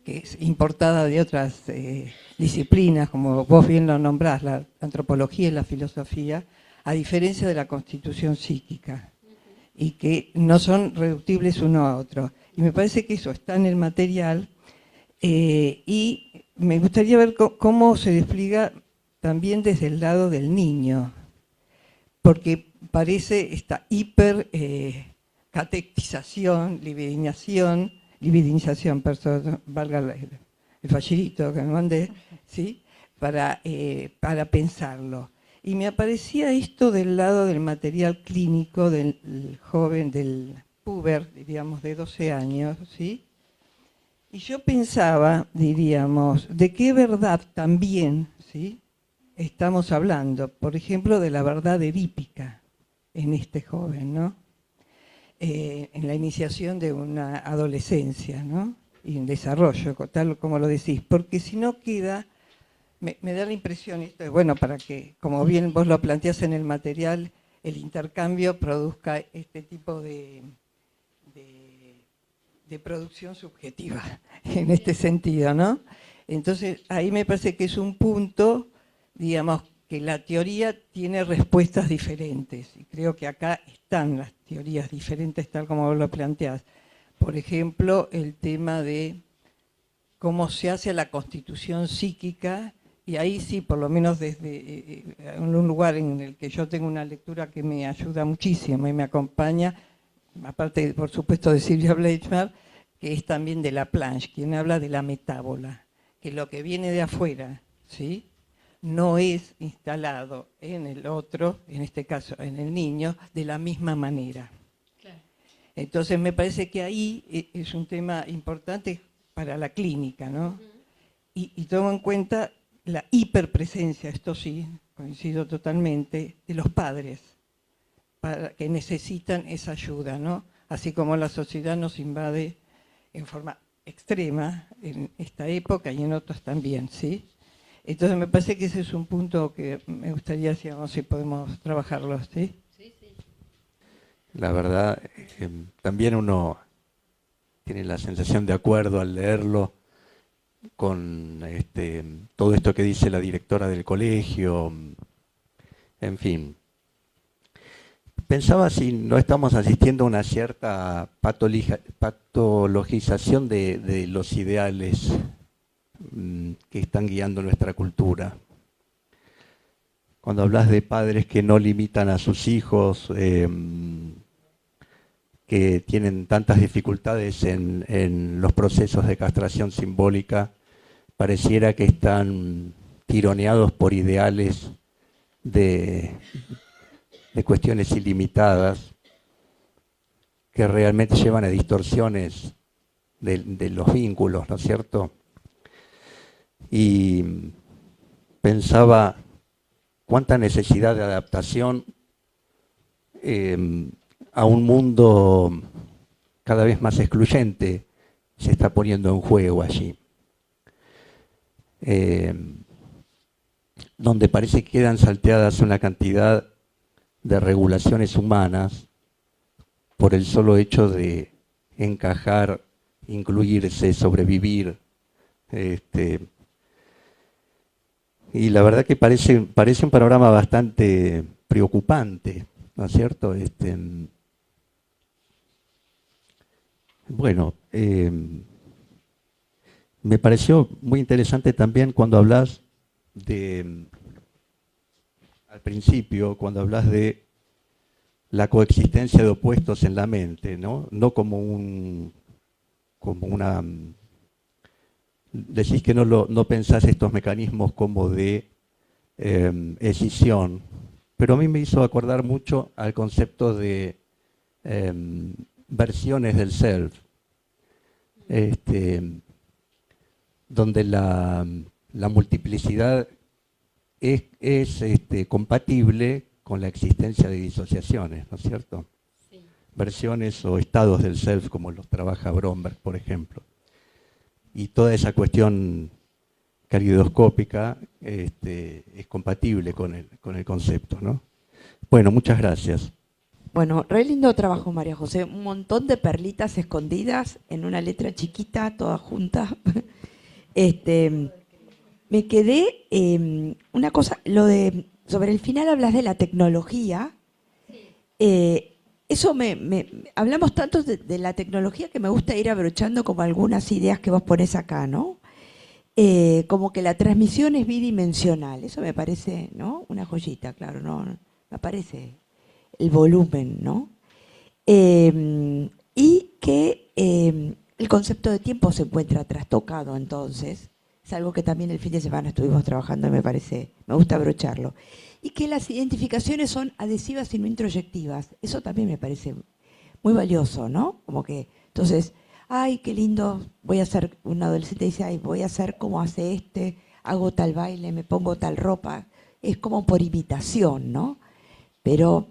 que es importada de otras disciplinas, como vos bien lo nombrás, la antropología y la filosofía, a diferencia de la constitución psíquica, y que no son reductibles uno a otro. Y me parece que eso está en el material, y me gustaría ver cómo se despliega también desde el lado del niño, porque parece esta hiper catectización, libidinización, valga el fallidito que me mandé, ¿sí? para pensarlo. Y me aparecía esto del lado del material clínico del joven, del puber, diríamos, de 12 años, ¿sí? Y yo pensaba, diríamos, de qué verdad también, ¿sí? Estamos hablando, por ejemplo, de la verdad edípica en este joven, ¿no? En la iniciación de una adolescencia, ¿no? Y en desarrollo, tal como lo decís, porque si no queda, me da la impresión, esto es bueno para que, como bien vos lo planteás en el material, el intercambio produzca este tipo de producción subjetiva, en este sentido, ¿no? Entonces, ahí me parece que es un punto, digamos, que la teoría tiene respuestas diferentes, y creo que acá están las teorías diferentes tal como vos lo planteás. Por ejemplo, el tema de cómo se hace la constitución psíquica, y ahí sí, por lo menos desde un lugar en el que yo tengo una lectura que me ayuda muchísimo y me acompaña, aparte, por supuesto, de Silvia Blecher, que es también de Laplanche, quien habla de la metábola, que lo que viene de afuera, ¿sí?, no es instalado en el otro, en este caso en el niño, de la misma manera. Claro. Entonces me parece que ahí es un tema importante para la clínica, ¿no? Y tomo en cuenta la hiperpresencia, esto sí, coincido totalmente, de los padres, que necesitan esa ayuda, ¿no? Así como la sociedad nos invade en forma extrema en esta época y en otras también, ¿sí? Entonces me parece que ese es un punto que me gustaría, si podemos trabajarlo, ¿sí? La verdad, también uno tiene la sensación de acuerdo al leerlo con todo esto que dice la directora del colegio, en fin. Pensaba si no estamos asistiendo a una cierta patologización de los ideales que están guiando nuestra cultura. Cuando hablas de padres que no limitan a sus hijos, que tienen tantas dificultades en los procesos de castración simbólica, pareciera que están tironeados por ideales de cuestiones ilimitadas que realmente llevan a distorsiones de los vínculos, ¿no es cierto? Y pensaba cuánta necesidad de adaptación a un mundo cada vez más excluyente se está poniendo en juego allí. Donde parece que quedan salteadas una cantidad de regulaciones humanas por el solo hecho de encajar, incluirse, sobrevivir. Y la verdad que parece un panorama bastante preocupante, ¿no es cierto? Bueno, me pareció muy interesante también cuando hablas al principio, cuando hablas de la coexistencia de opuestos en la mente, ¿no? No como una... Decís que no pensás estos mecanismos como de escisión, pero a mí me hizo acordar mucho al concepto de versiones del self, donde la multiplicidad es compatible con la existencia de disociaciones, ¿no es cierto? Sí. Versiones o estados del self, como los trabaja Bromberg, por ejemplo. Y toda esa cuestión caleidoscópica es compatible con el concepto, ¿no? Bueno, muchas gracias. Bueno, re lindo trabajo, María José. Un montón de perlitas escondidas en una letra chiquita, todas juntas. Me quedé, una cosa, sobre el final hablas de la tecnología. Eso hablamos tanto de la tecnología que me gusta ir abrochando como algunas ideas que vos ponés acá, ¿no? Como que la transmisión es bidimensional, eso me parece, ¿no? Una joyita, claro, no me parece el volumen, ¿no? Y que el concepto de tiempo se encuentra trastocado, entonces, es algo que también el fin de semana estuvimos trabajando y me gusta abrocharlo. Y que las identificaciones son adhesivas y no introyectivas, eso también me parece muy valioso, ¿no? Como que, entonces, ay, qué lindo, voy a ser, un adolescente dice, ay, voy a hacer como hace hago tal baile, me pongo tal ropa, es como por imitación, ¿no? Pero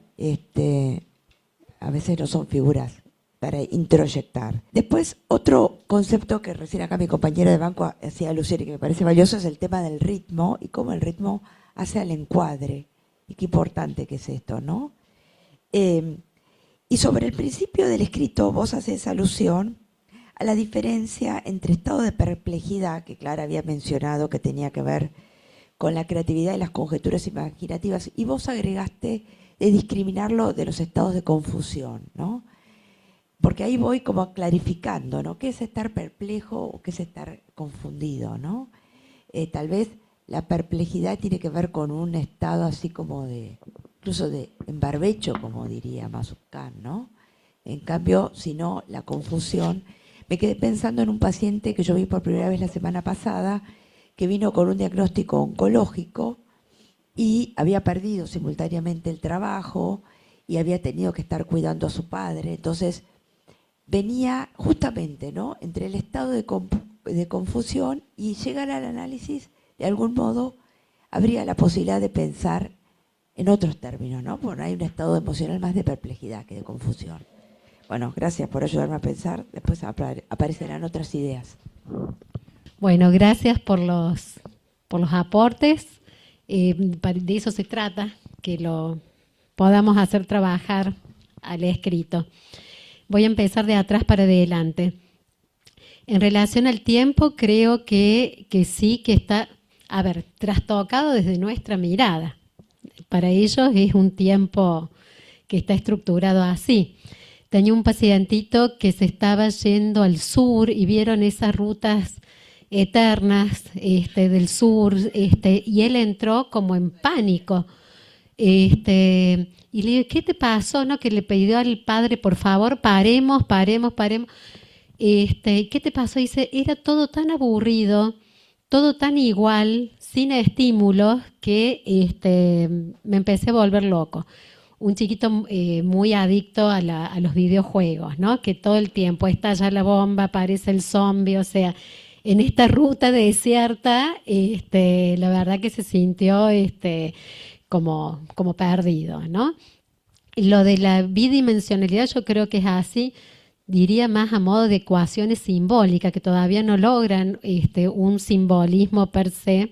a veces no son figuras para introyectar. Después, otro concepto que recién acá mi compañera de banco hacía alusión y que me parece valioso es el tema del ritmo y cómo el ritmo hace al encuadre. Y qué importante que es esto, ¿no? Y sobre el principio del escrito, vos haces alusión a la diferencia entre estado de perplejidad, que Clara había mencionado que tenía que ver con la creatividad y las conjeturas imaginativas, y vos agregaste de discriminarlo de los estados de confusión, ¿no? Porque ahí voy como clarificando, ¿no? ¿Qué es estar perplejo o qué es estar confundido, ¿no? Tal vez la perplejidad tiene que ver con un estado así como incluso de embarbecho, como diría Mazzucchelli, ¿no? En cambio, si no, la confusión. Me quedé pensando en un paciente que yo vi por primera vez la semana pasada, que vino con un diagnóstico oncológico y había perdido simultáneamente el trabajo y había tenido que estar cuidando a su padre. Entonces, venía justamente, ¿no?, entre el estado de confusión y llegar al análisis, de algún modo, habría la posibilidad de pensar en otros términos, ¿no? Porque hay un estado emocional más de perplejidad que de confusión. Bueno, gracias por ayudarme a pensar. Después aparecerán otras ideas. Bueno, gracias por los aportes. De eso se trata, que lo podamos hacer trabajar al escrito. Voy a empezar de atrás para adelante. En relación al tiempo, creo que sí, que está, trastocado desde nuestra mirada. Para ellos es un tiempo que está estructurado así. Tenía un pacientito que se estaba yendo al sur y vieron esas rutas eternas del sur, y él entró como en pánico. Y le digo, ¿qué te pasó? ¿No? Que le pidió al padre, por favor, paremos. ¿Qué te pasó? Dice, era todo tan aburrido, todo tan igual, sin estímulos, que me empecé a volver loco. Un chiquito muy adicto a los videojuegos, ¿no? Que todo el tiempo estalla la bomba, aparece el zombie, o sea, en esta ruta desierta, la verdad que se sintió como perdido, ¿no? Lo de la bidimensionalidad yo creo que es así, diría más a modo de ecuaciones simbólicas, que todavía no logran un simbolismo per se.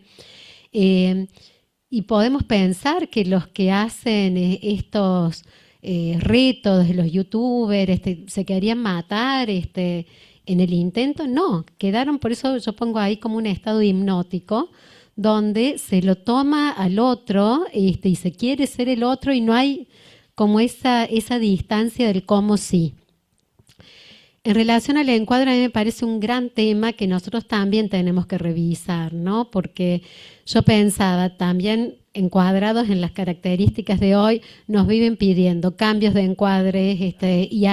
Y podemos pensar que los que hacen estos retos de los youtubers se querían matar en el intento. No, quedaron, por eso yo pongo ahí como un estado hipnótico, donde se lo toma al otro y se quiere ser el otro y no hay como esa distancia del cómo sí. En relación al encuadre, a mí me parece un gran tema que nosotros también tenemos que revisar, ¿no? Porque yo pensaba también, encuadrados en las características de hoy, nos viven pidiendo cambios de encuadres y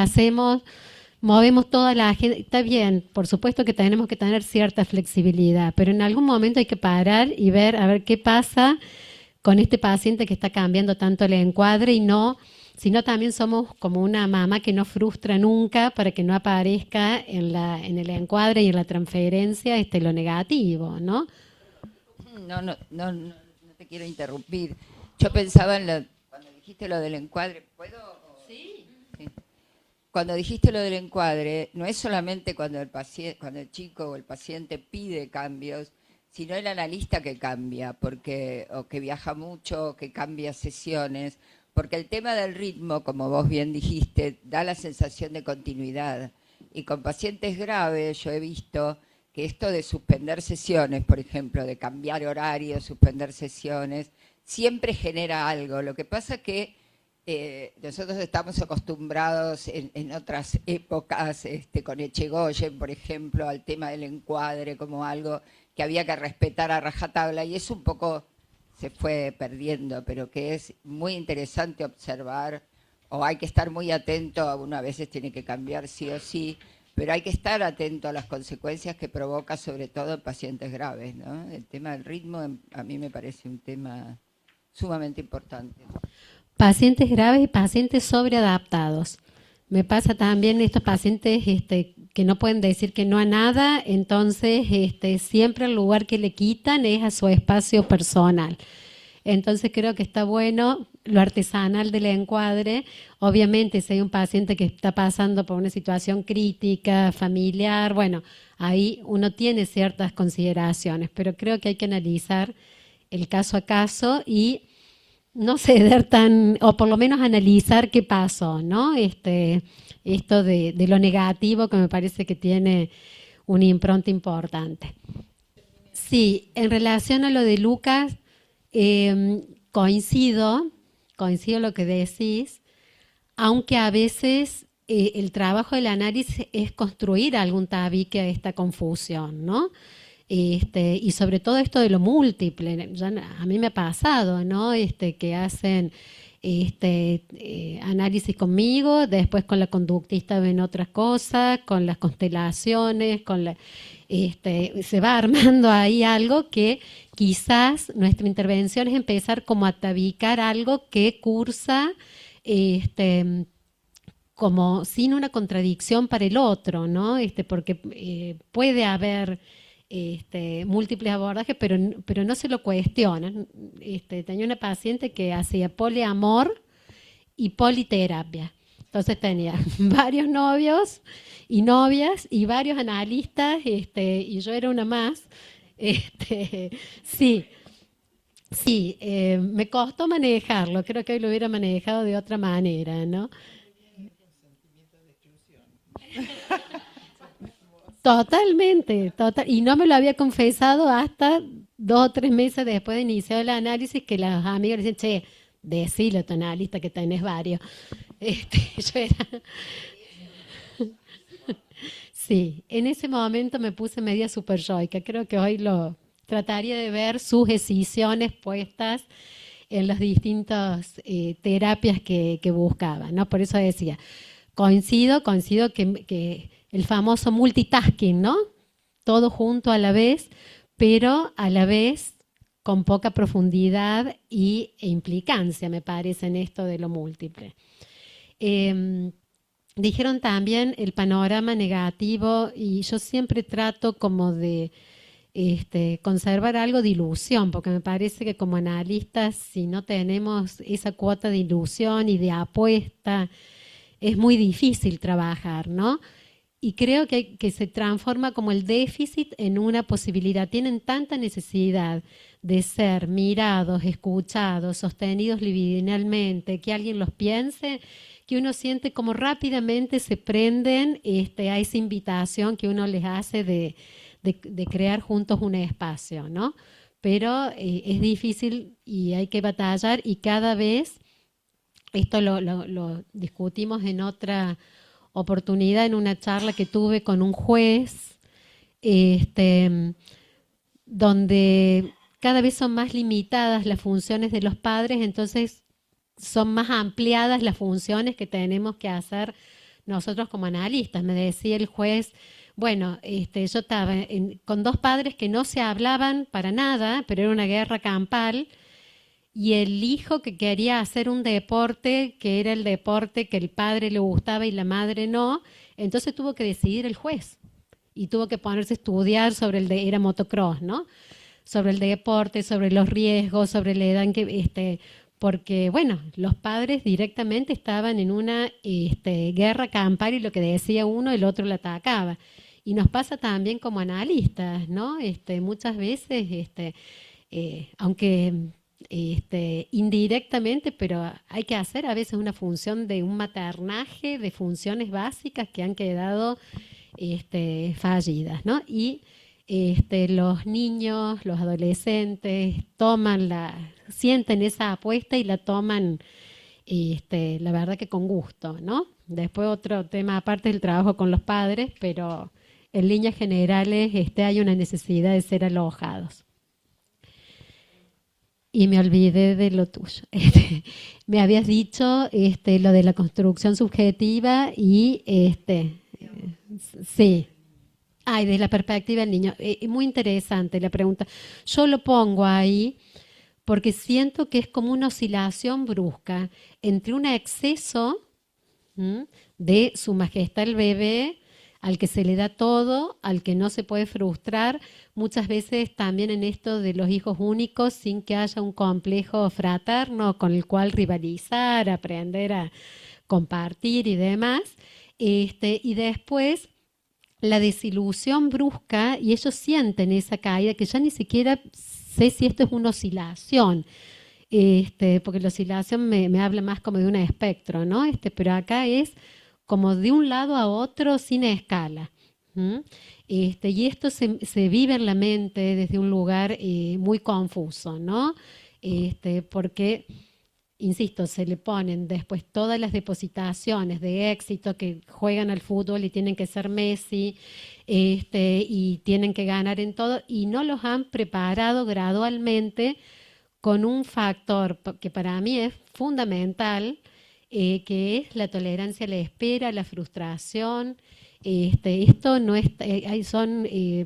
movemos toda la agenda. Está bien, por supuesto que tenemos que tener cierta flexibilidad, pero en algún momento hay que parar y ver a ver qué pasa con este paciente que está cambiando tanto el encuadre, y no, sino también somos como una mamá que no frustra nunca para que no aparezca en el encuadre y en la transferencia lo negativo, ¿no? No te quiero interrumpir. Yo pensaba cuando dijiste lo del encuadre, ¿puedo? Sí. Cuando dijiste lo del encuadre, no es solamente cuando el chico o el paciente pide cambios, sino el analista que cambia, o que viaja mucho, o que cambia sesiones, porque el tema del ritmo, como vos bien dijiste, da la sensación de continuidad. Y con pacientes graves yo he visto que esto de suspender sesiones, por ejemplo, de cambiar horarios, suspender sesiones, siempre genera algo. Lo que pasa es que nosotros estamos acostumbrados en otras épocas, con Echegoyen, por ejemplo, al tema del encuadre como algo que había que respetar a rajatabla, y eso un poco se fue perdiendo, pero que es muy interesante observar, o hay que estar muy atento, uno a veces tiene que cambiar sí o sí, pero hay que estar atento a las consecuencias que provoca, sobre todo en pacientes graves, ¿no? El tema del ritmo a mí me parece un tema sumamente importante. Pacientes graves y pacientes sobreadaptados. Me pasa también estos pacientes que no pueden decir que no a nada, entonces siempre el lugar que le quitan es a su espacio personal. Entonces creo que está bueno lo artesanal del encuadre. Obviamente, si hay un paciente que está pasando por una situación crítica, familiar, bueno, ahí uno tiene ciertas consideraciones, pero creo que hay que analizar el caso a caso y no ceder o por lo menos analizar qué pasó, ¿no? Esto de lo negativo, que me parece que tiene una impronta importante. Sí, en relación a lo de Lucas, coincido lo que decís, aunque a veces el trabajo del análisis es construir algún tabique a esta confusión, ¿no? Y sobre todo esto de lo múltiple, a mí me ha pasado, ¿no? Que hacen análisis conmigo, después con la conductista ven otras cosas, con las constelaciones, se va armando ahí algo que quizás nuestra intervención es empezar como a tabicar algo que cursa como sin una contradicción para el otro, ¿no? Porque puede haber múltiples abordajes, pero no se lo cuestionan. Tenía una paciente que hacía poliamor y politerapia. Entonces tenía varios novios y novias y varios analistas, y yo era una más. Sí, sí, me costó manejarlo, creo que hoy lo hubiera manejado de otra manera, ¿no? Totalmente, total. Y no me lo había confesado hasta 2 o 3 meses después de iniciar el análisis, que los amigos le dicen, che, decilo a tu analista que tenés varios. Yo era... Sí, en ese momento me puse media superyoica. Creo que hoy lo trataría de ver sus decisiones puestas en las distintas terapias que buscaba, ¿no? Por eso decía, coincido que el famoso multitasking, ¿no? Todo junto a la vez, pero a la vez con poca profundidad e implicancia, me parece, en esto de lo múltiple. Dijeron también el panorama negativo y yo siempre trato como de conservar algo de ilusión, porque me parece que como analistas, si no tenemos esa cuota de ilusión y de apuesta, es muy difícil trabajar, ¿no? Y creo que se transforma como el déficit en una posibilidad. Tienen tanta necesidad de ser mirados, escuchados, sostenidos libidinalmente, que alguien los piense, que uno siente como rápidamente se prenden a esa invitación que uno les hace de crear juntos un espacio, ¿no? Pero es difícil y hay que batallar y cada vez, esto lo discutimos en otra oportunidad, en una charla que tuve con un juez, donde cada vez son más limitadas las funciones de los padres, entonces son más ampliadas las funciones que tenemos que hacer nosotros como analistas. Me decía el juez, bueno, yo estaba con 2 padres que no se hablaban para nada, pero era una guerra campal, y el hijo que quería hacer un deporte, que era el deporte que el padre le gustaba y la madre no, entonces tuvo que decidir el juez y tuvo que ponerse a estudiar sobre era motocross, ¿no? Sobre el deporte, sobre los riesgos, sobre la edad en que, porque, bueno, los padres directamente estaban en una guerra campal y lo que decía uno, el otro lo atacaba. Y nos pasa también como analistas, ¿no? Muchas veces, aunque indirectamente, pero hay que hacer a veces una función de un maternaje, de funciones básicas que han quedado fallidas, ¿no? Y los niños, los adolescentes sienten esa apuesta y la toman, la verdad que con gusto, ¿no? Después otro tema aparte del trabajo con los padres, pero en líneas generales hay una necesidad de ser alojados. Y me olvidé de lo tuyo. Me habías dicho lo de la construcción subjetiva y sí. Ay, desde la perspectiva del niño. Muy interesante la pregunta. Yo lo pongo ahí porque siento que es como una oscilación brusca entre un exceso de su majestad el bebé, al que se le da todo, al que no se puede frustrar, muchas veces también en esto de los hijos únicos, sin que haya un complejo fraterno con el cual rivalizar, aprender a compartir y demás. Y después la desilusión brusca, y ellos sienten esa caída, que ya ni siquiera sé si esto es una oscilación, porque la oscilación me habla más como de un espectro, ¿no? Pero acá es como de un lado a otro sin escala. Y esto se vive en la mente desde un lugar muy confuso, ¿no? Porque, insisto, se le ponen después todas las depositaciones de éxito que juegan al fútbol y tienen que ser Messi, y tienen que ganar en todo, y no los han preparado gradualmente con un factor que para mí es fundamental, que es la tolerancia a la espera, la frustración. Esto no es,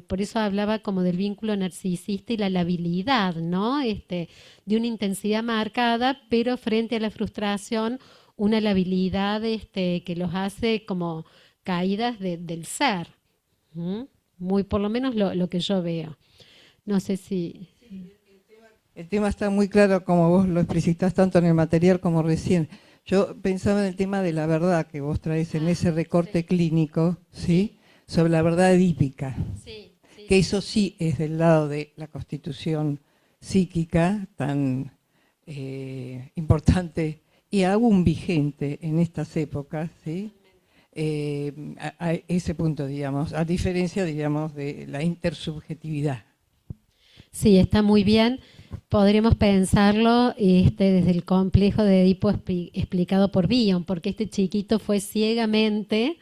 por eso hablaba como del vínculo narcisista y la labilidad, ¿no? De una intensidad marcada, pero frente a la frustración, una labilidad que los hace como caídas del ser. Muy, por lo menos lo que yo veo. No sé si... El tema está muy claro, como vos lo explicitas tanto en el material como recién. Yo pensaba en el tema de la verdad que vos traes en ese recorte clínico, ¿sí? Sobre la verdad edípica, que eso sí es del lado de la constitución psíquica tan importante y aún vigente en estas épocas, ¿sí? A ese punto, digamos, a diferencia, digamos, de la intersubjetividad. Sí, está muy bien. Podríamos pensarlo desde el complejo de Edipo explicado por Bion, porque este chiquito fue ciegamente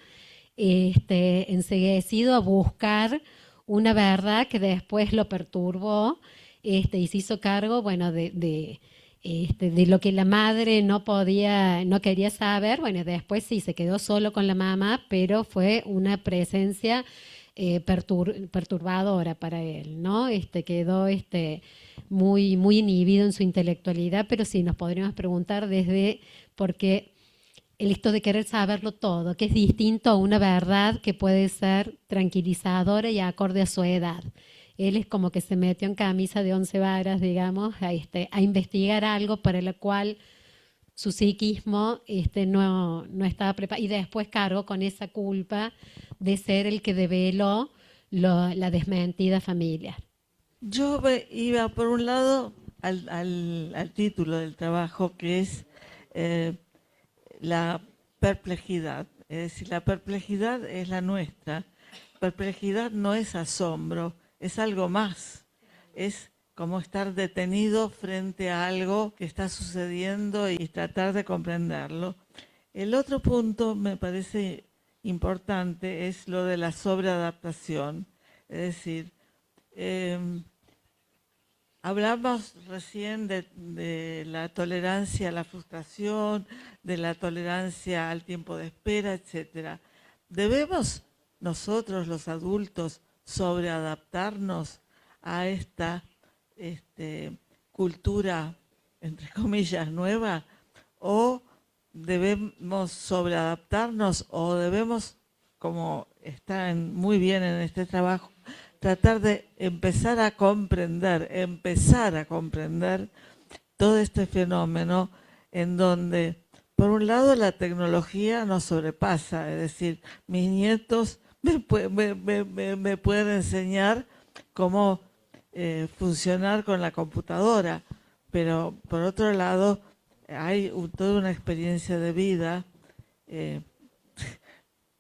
enceguecido a buscar una verdad que después lo perturbó y se hizo cargo, bueno, de lo que la madre no quería saber. Bueno, después sí se quedó solo con la mamá, pero fue una presencia perturbadora para él, ¿no? Quedó muy, muy inhibido en su intelectualidad, pero sí nos podríamos preguntar porque el esto de querer saberlo todo, que es distinto a una verdad que puede ser tranquilizadora y acorde a su edad. Él es como que se metió en camisa de 11 varas, digamos, a investigar algo para lo cual su psiquismo no estaba preparado, y después cargó con esa culpa de ser el que develó la desmentida familiar. Yo iba por un lado al título del trabajo, que es la perplejidad. Es decir, la perplejidad es la nuestra. Perplejidad no es asombro, es algo más. Es como estar detenido frente a algo que está sucediendo y tratar de comprenderlo. El otro punto me parece importante es lo de la sobreadaptación. Es decir, hablamos recién de la tolerancia a la frustración, de la tolerancia al tiempo de espera, etc. ¿Debemos nosotros, los adultos, sobreadaptarnos a esta cultura, entre comillas, nueva? ¿O debemos sobreadaptarnos o debemos, como está muy bien en este trabajo, tratar de empezar a comprender todo este fenómeno en donde, por un lado, la tecnología nos sobrepasa? Es decir, mis nietos me pueden enseñar cómo funcionar con la computadora, pero por otro lado hay toda una experiencia de vida, en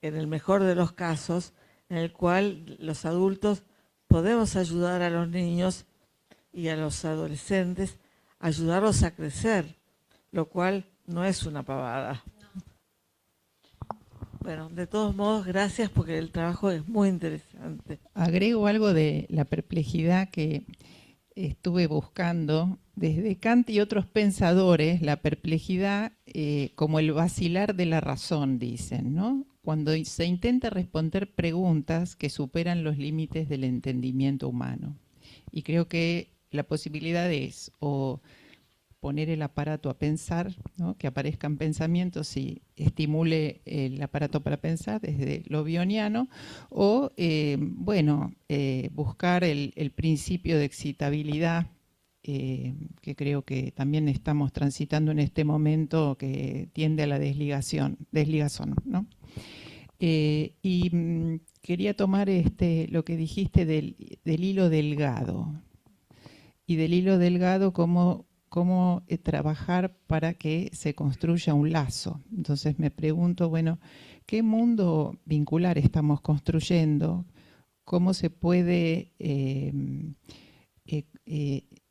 el mejor de los casos, en el cual los adultos podemos ayudar a los niños y a los adolescentes, ayudarlos a crecer, lo cual no es una pavada. Bueno, de todos modos, gracias, porque el trabajo es muy interesante. Agrego algo de la perplejidad que estuve buscando. Desde Kant y otros pensadores, la perplejidad como el vacilar de la razón, dicen, ¿no? Cuando se intenta responder preguntas que superan los límites del entendimiento humano. Y creo que la posibilidad es o poner el aparato a pensar, ¿no? Que aparezcan pensamientos y estimule el aparato para pensar desde lo bioniano, o buscar el principio de excitabilidad, que creo que también estamos transitando en este momento, que tiende a la desligazón, ¿no? Quería tomar lo que dijiste del hilo delgado, y del hilo delgado cómo trabajar para que se construya un lazo. Entonces me pregunto, bueno, ¿qué mundo vincular estamos construyendo? ¿Cómo se puede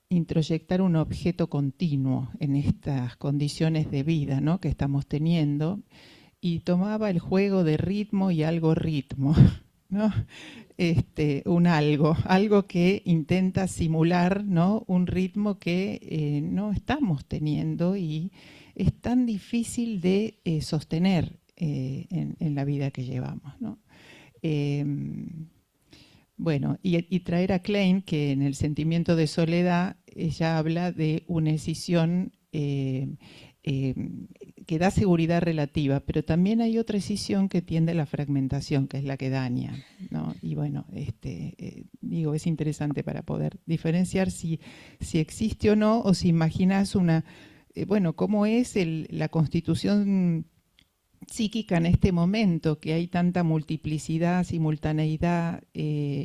introyectar un objeto continuo en estas condiciones de vida, ¿no?, que estamos teniendo? Y tomaba el juego de ritmo y algoritmo, ¿no? Algo que intenta simular, ¿no?, un ritmo que no estamos teniendo y es tan difícil de sostener en la vida que llevamos, ¿no? Y traer a Klein, que en el sentimiento de soledad ella habla de una escisión que da seguridad relativa, pero también hay otra escisión que tiende a la fragmentación, que es la que daña, ¿no? Y bueno, es interesante para poder diferenciar si existe o no, o si imaginas bueno, cómo es la constitución psíquica en este momento, que hay tanta multiplicidad, simultaneidad,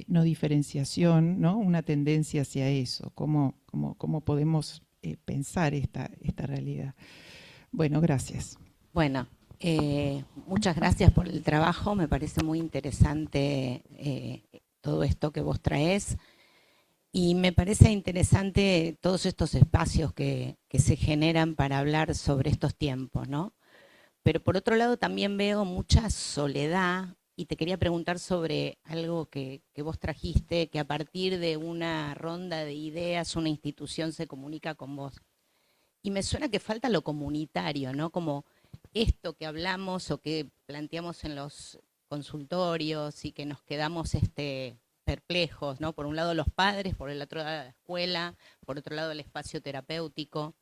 no diferenciación, ¿no? Una tendencia hacia eso. ¿Cómo podemos pensar esta realidad? Bueno, gracias. Bueno, muchas gracias por el trabajo. Me parece muy interesante todo esto que vos traés. Y me parece interesante todos estos espacios que se generan para hablar sobre estos tiempos, ¿no? Pero por otro lado también veo mucha soledad y te quería preguntar sobre algo que vos trajiste, que a partir de una ronda de ideas una institución se comunica con vos. Y me suena que falta lo comunitario, ¿no? Como esto que hablamos o que planteamos en los consultorios y que nos quedamos perplejos, ¿no? Por un lado los padres, por el otro lado la escuela, por otro lado el espacio terapéutico,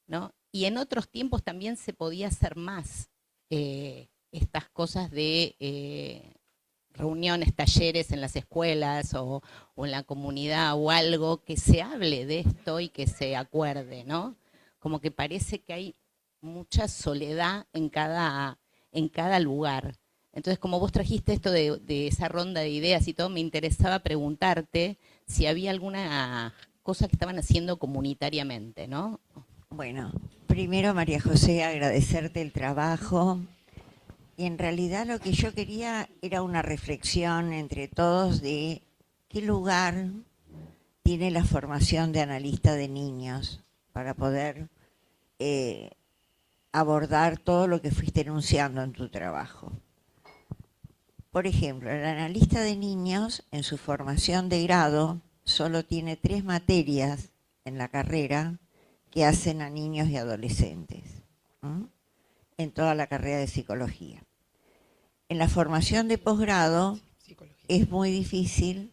¿no? Y en otros tiempos también se podía hacer más estas cosas de reuniones, talleres en las escuelas o en la comunidad o algo que se hable de esto y que se acuerde, ¿no? Como que parece que hay mucha soledad en cada lugar. Entonces, como vos trajiste esto de esa ronda de ideas y todo, me interesaba preguntarte si había alguna cosa que estaban haciendo comunitariamente, ¿no? Bueno, primero, María José, agradecerte el trabajo. Y en realidad lo que yo quería era una reflexión entre todos de qué lugar tiene la formación de analista de niños para poder abordar todo lo que fuiste enunciando en tu trabajo. Por ejemplo, el analista de niños en su formación de grado solo tiene 3 materias en la carrera que hacen a niños y adolescentes, ¿no? En toda la carrera de psicología. En la formación de posgrado es muy difícil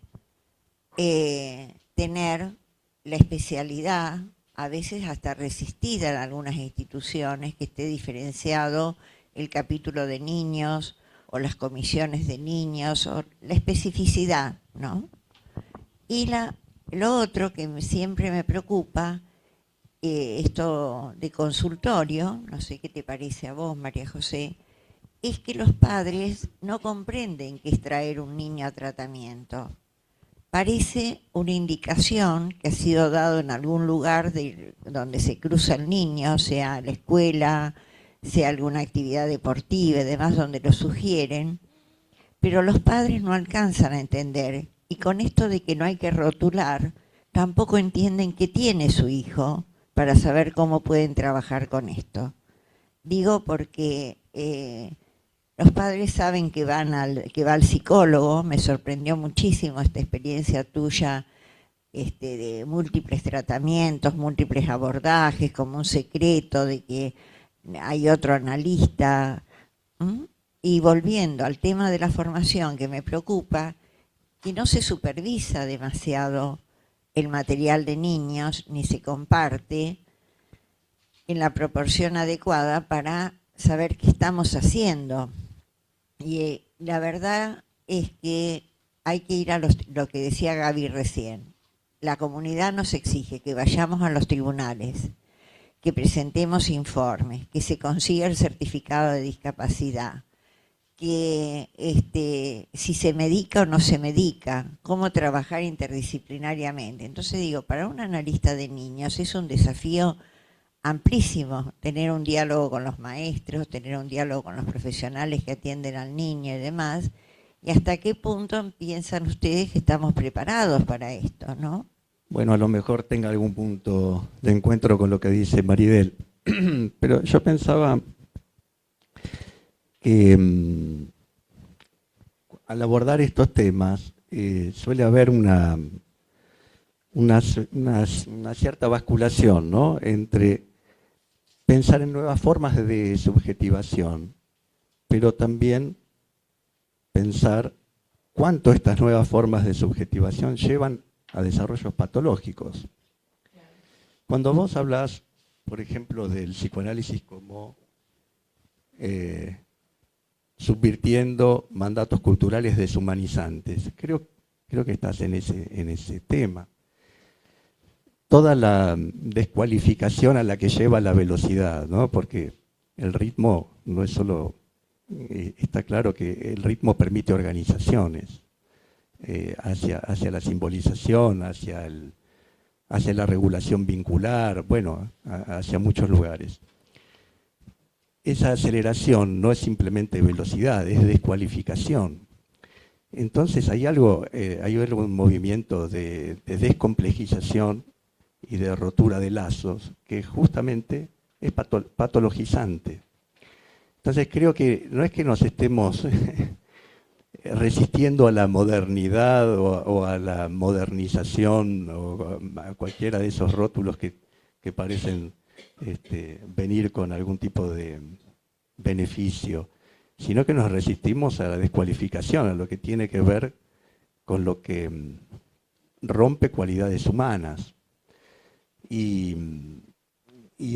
tener la especialidad, a veces hasta resistida en algunas instituciones, que esté diferenciado el capítulo de niños o las comisiones de niños o la especificidad, ¿no? Y lo otro que siempre me preocupa, esto de consultorio, no sé qué te parece a vos, María José, es que los padres no comprenden qué es traer un niño a tratamiento. Parece una indicación que ha sido dado en algún lugar donde se cruza el niño, sea la escuela, sea alguna actividad deportiva y demás, donde lo sugieren, pero los padres no alcanzan a entender. Y con esto de que no hay que rotular, tampoco entienden qué tiene su hijo para saber cómo pueden trabajar con esto. Digo porque los padres saben que va al psicólogo. Me sorprendió muchísimo esta experiencia tuya de múltiples tratamientos, múltiples abordajes, como un secreto de que hay otro analista. Y volviendo al tema de la formación, que me preocupa, que no se supervisa demasiado el material de niños, ni se comparte en la proporción adecuada para saber qué estamos haciendo. Y la verdad es que hay que ir a lo que decía Gaby recién. La comunidad nos exige que vayamos a los tribunales, que presentemos informes, que se consiga el certificado de discapacidad, que si se medica o no se medica, cómo trabajar interdisciplinariamente. Entonces digo, para un analista de niños es un desafío amplísimo tener un diálogo con los maestros, tener un diálogo con los profesionales que atienden al niño y demás, y hasta qué punto piensan ustedes que estamos preparados para esto, ¿no? Bueno, a lo mejor tenga algún punto de encuentro con lo que dice Maribel, pero yo pensaba que al abordar estos temas suele haber una cierta basculación, ¿no?, entre pensar en nuevas formas de subjetivación, pero también pensar cuánto estas nuevas formas de subjetivación llevan a desarrollos patológicos. Cuando vos hablas, por ejemplo, del psicoanálisis como subvirtiendo mandatos culturales deshumanizantes, creo que estás en ese tema. toda la descualificación a la que lleva la velocidad, ¿no? Porque el ritmo no es solo, está claro que el ritmo permite organizaciones hacia la simbolización, hacia la regulación vincular, bueno, hacia muchos lugares. Esa aceleración no es simplemente velocidad, es descualificación. Entonces hay un movimiento de descomplejización y de rotura de lazos que justamente es patologizante. Entonces creo que no es que nos estemos resistiendo a la modernidad o a la modernización o a cualquiera de esos rótulos que parecen venir con algún tipo de beneficio, sino que nos resistimos a la descualificación, a lo que tiene que ver con lo que rompe cualidades humanas. Y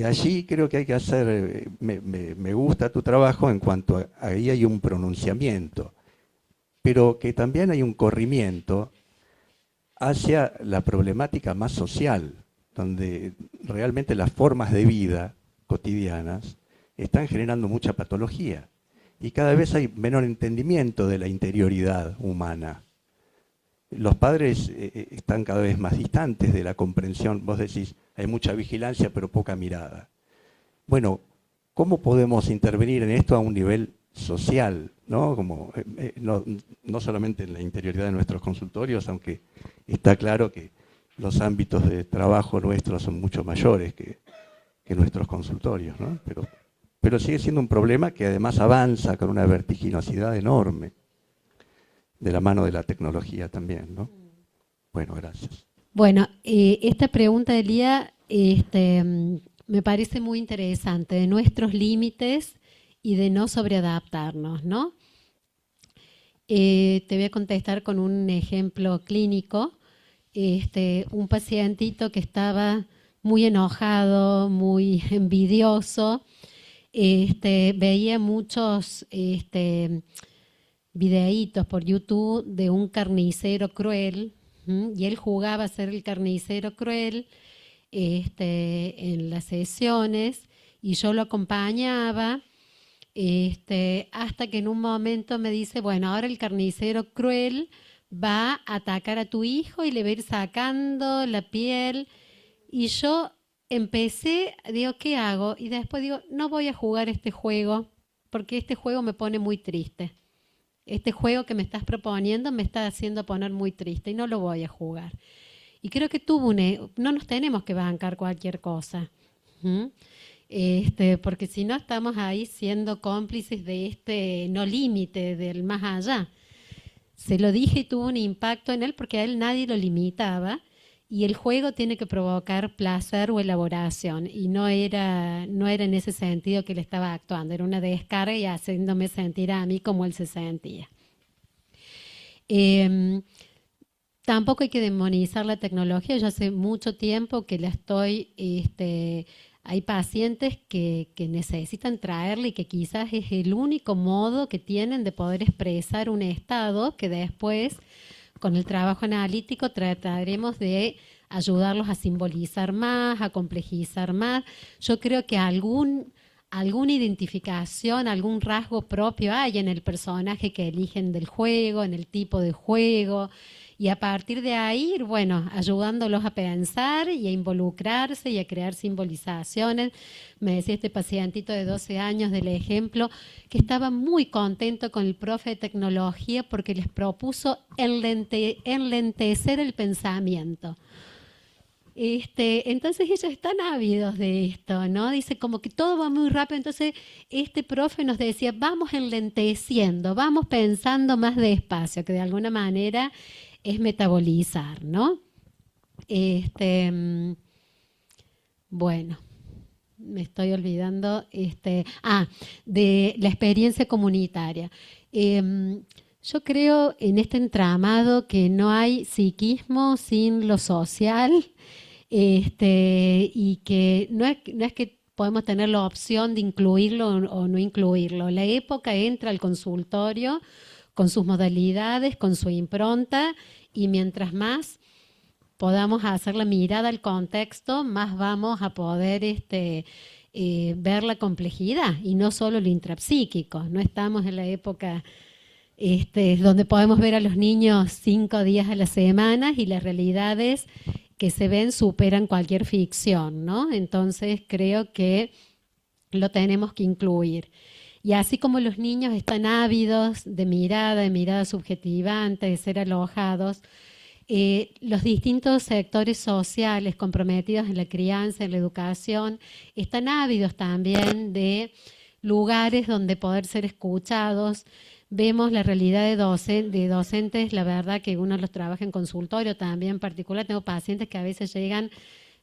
allí creo que hay que hacer, me gusta tu trabajo en cuanto a ahí hay un pronunciamiento, pero que también hay un corrimiento hacia la problemática más social, donde realmente las formas de vida cotidianas están generando mucha patología y cada vez hay menor entendimiento de la interioridad humana. Los padres están cada vez más distantes de la comprensión. Vos decís, hay mucha vigilancia pero poca mirada. Bueno, ¿cómo podemos intervenir en esto a un nivel social? ¿No? No solamente en la interioridad de nuestros consultorios, aunque está claro que los ámbitos de trabajo nuestros son mucho mayores que nuestros consultorios, ¿no? Pero sigue siendo un problema que además avanza con una vertiginosidad enorme, de la mano de la tecnología también, ¿no? Bueno, gracias. Bueno, esta pregunta de Lía me parece muy interesante, de nuestros límites y de no sobreadaptarnos, ¿no? Te voy a contestar con un ejemplo clínico. Un pacientito que estaba muy enojado, muy envidioso, veía muchos videitos por YouTube de un carnicero cruel, y él jugaba a ser el carnicero cruel en las sesiones, y yo lo acompañaba, hasta que en un momento me dice, bueno, ahora el carnicero cruel va a atacar a tu hijo y le va a ir sacando la piel. Y yo empecé, digo, ¿qué hago? Y después digo, no voy a jugar este juego porque este juego me pone muy triste. Este juego que me estás proponiendo me está haciendo poner muy triste y no lo voy a jugar. Y creo que no nos tenemos que bancar cualquier cosa. Porque si no estamos ahí siendo cómplices de este no límite, del más allá. Se lo dije y tuvo un impacto en él porque a él nadie lo limitaba y el juego tiene que provocar placer o elaboración y no era en ese sentido que él estaba actuando, era una descarga y haciéndome sentir a mí como él se sentía. Tampoco hay que demonizar la tecnología, yo hace mucho tiempo que la estoy... hay pacientes que necesitan traerle y que quizás es el único modo que tienen de poder expresar un estado que después, con el trabajo analítico, trataremos de ayudarlos a simbolizar más, a complejizar más. Yo creo que alguna identificación, algún rasgo propio hay en el personaje que eligen del juego, en el tipo de juego, y a partir de ahí, bueno, ayudándolos a pensar y a involucrarse y a crear simbolizaciones. Me decía este pacientito de 12 años del ejemplo que estaba muy contento con el profe de tecnología porque les propuso enlentecer el pensamiento. Entonces ellos están ávidos de esto, ¿no? Dice como que todo va muy rápido, entonces este profe nos decía, vamos enlenteciendo, vamos pensando más despacio, que de alguna manera es metabolizar, ¿no? Bueno, me estoy olvidando, de la experiencia comunitaria. Yo creo en este entramado que no hay psiquismo sin lo social, y que no es que podemos tener la opción de incluirlo o no incluirlo. La época entra al consultorio con sus modalidades, con su impronta, y mientras más podamos hacer la mirada al contexto, más vamos a poder ver la complejidad y no solo lo intrapsíquico. No estamos en la época donde podemos ver a los niños 5 días a la semana y las realidades que se ven superan cualquier ficción, ¿no? Entonces creo que lo tenemos que incluir. Y así como los niños están ávidos de mirada subjetivante, de ser alojados, los distintos sectores sociales comprometidos en la crianza, en la educación, están ávidos también de lugares donde poder ser escuchados. Vemos la realidad de docentes, la verdad que uno los trabaja en consultorio también, en particular tengo pacientes que a veces llegan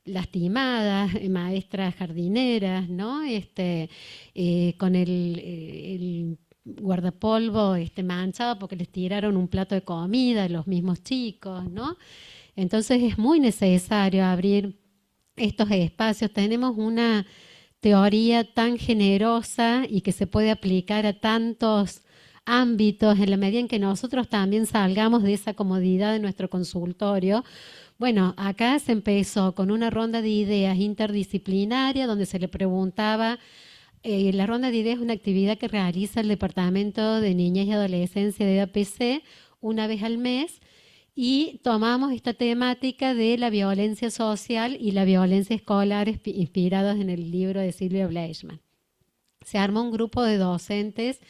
lastimadas, maestras jardineras, ¿no? Con el guardapolvo manchado porque les tiraron un plato de comida a los mismos chicos, ¿no? Entonces es muy necesario abrir estos espacios. Tenemos una teoría tan generosa y que se puede aplicar a tantos ámbitos en la medida en que nosotros también salgamos de esa comodidad de nuestro consultorio. Bueno, acá se empezó con una ronda de ideas interdisciplinaria donde se le preguntaba, la ronda de ideas es una actividad que realiza el Departamento de Niñez y Adolescencia de APC una vez al mes y tomamos esta temática de la violencia social y la violencia escolar inspirados en el libro de Silvia Bleichmann. Se armó un grupo de docentes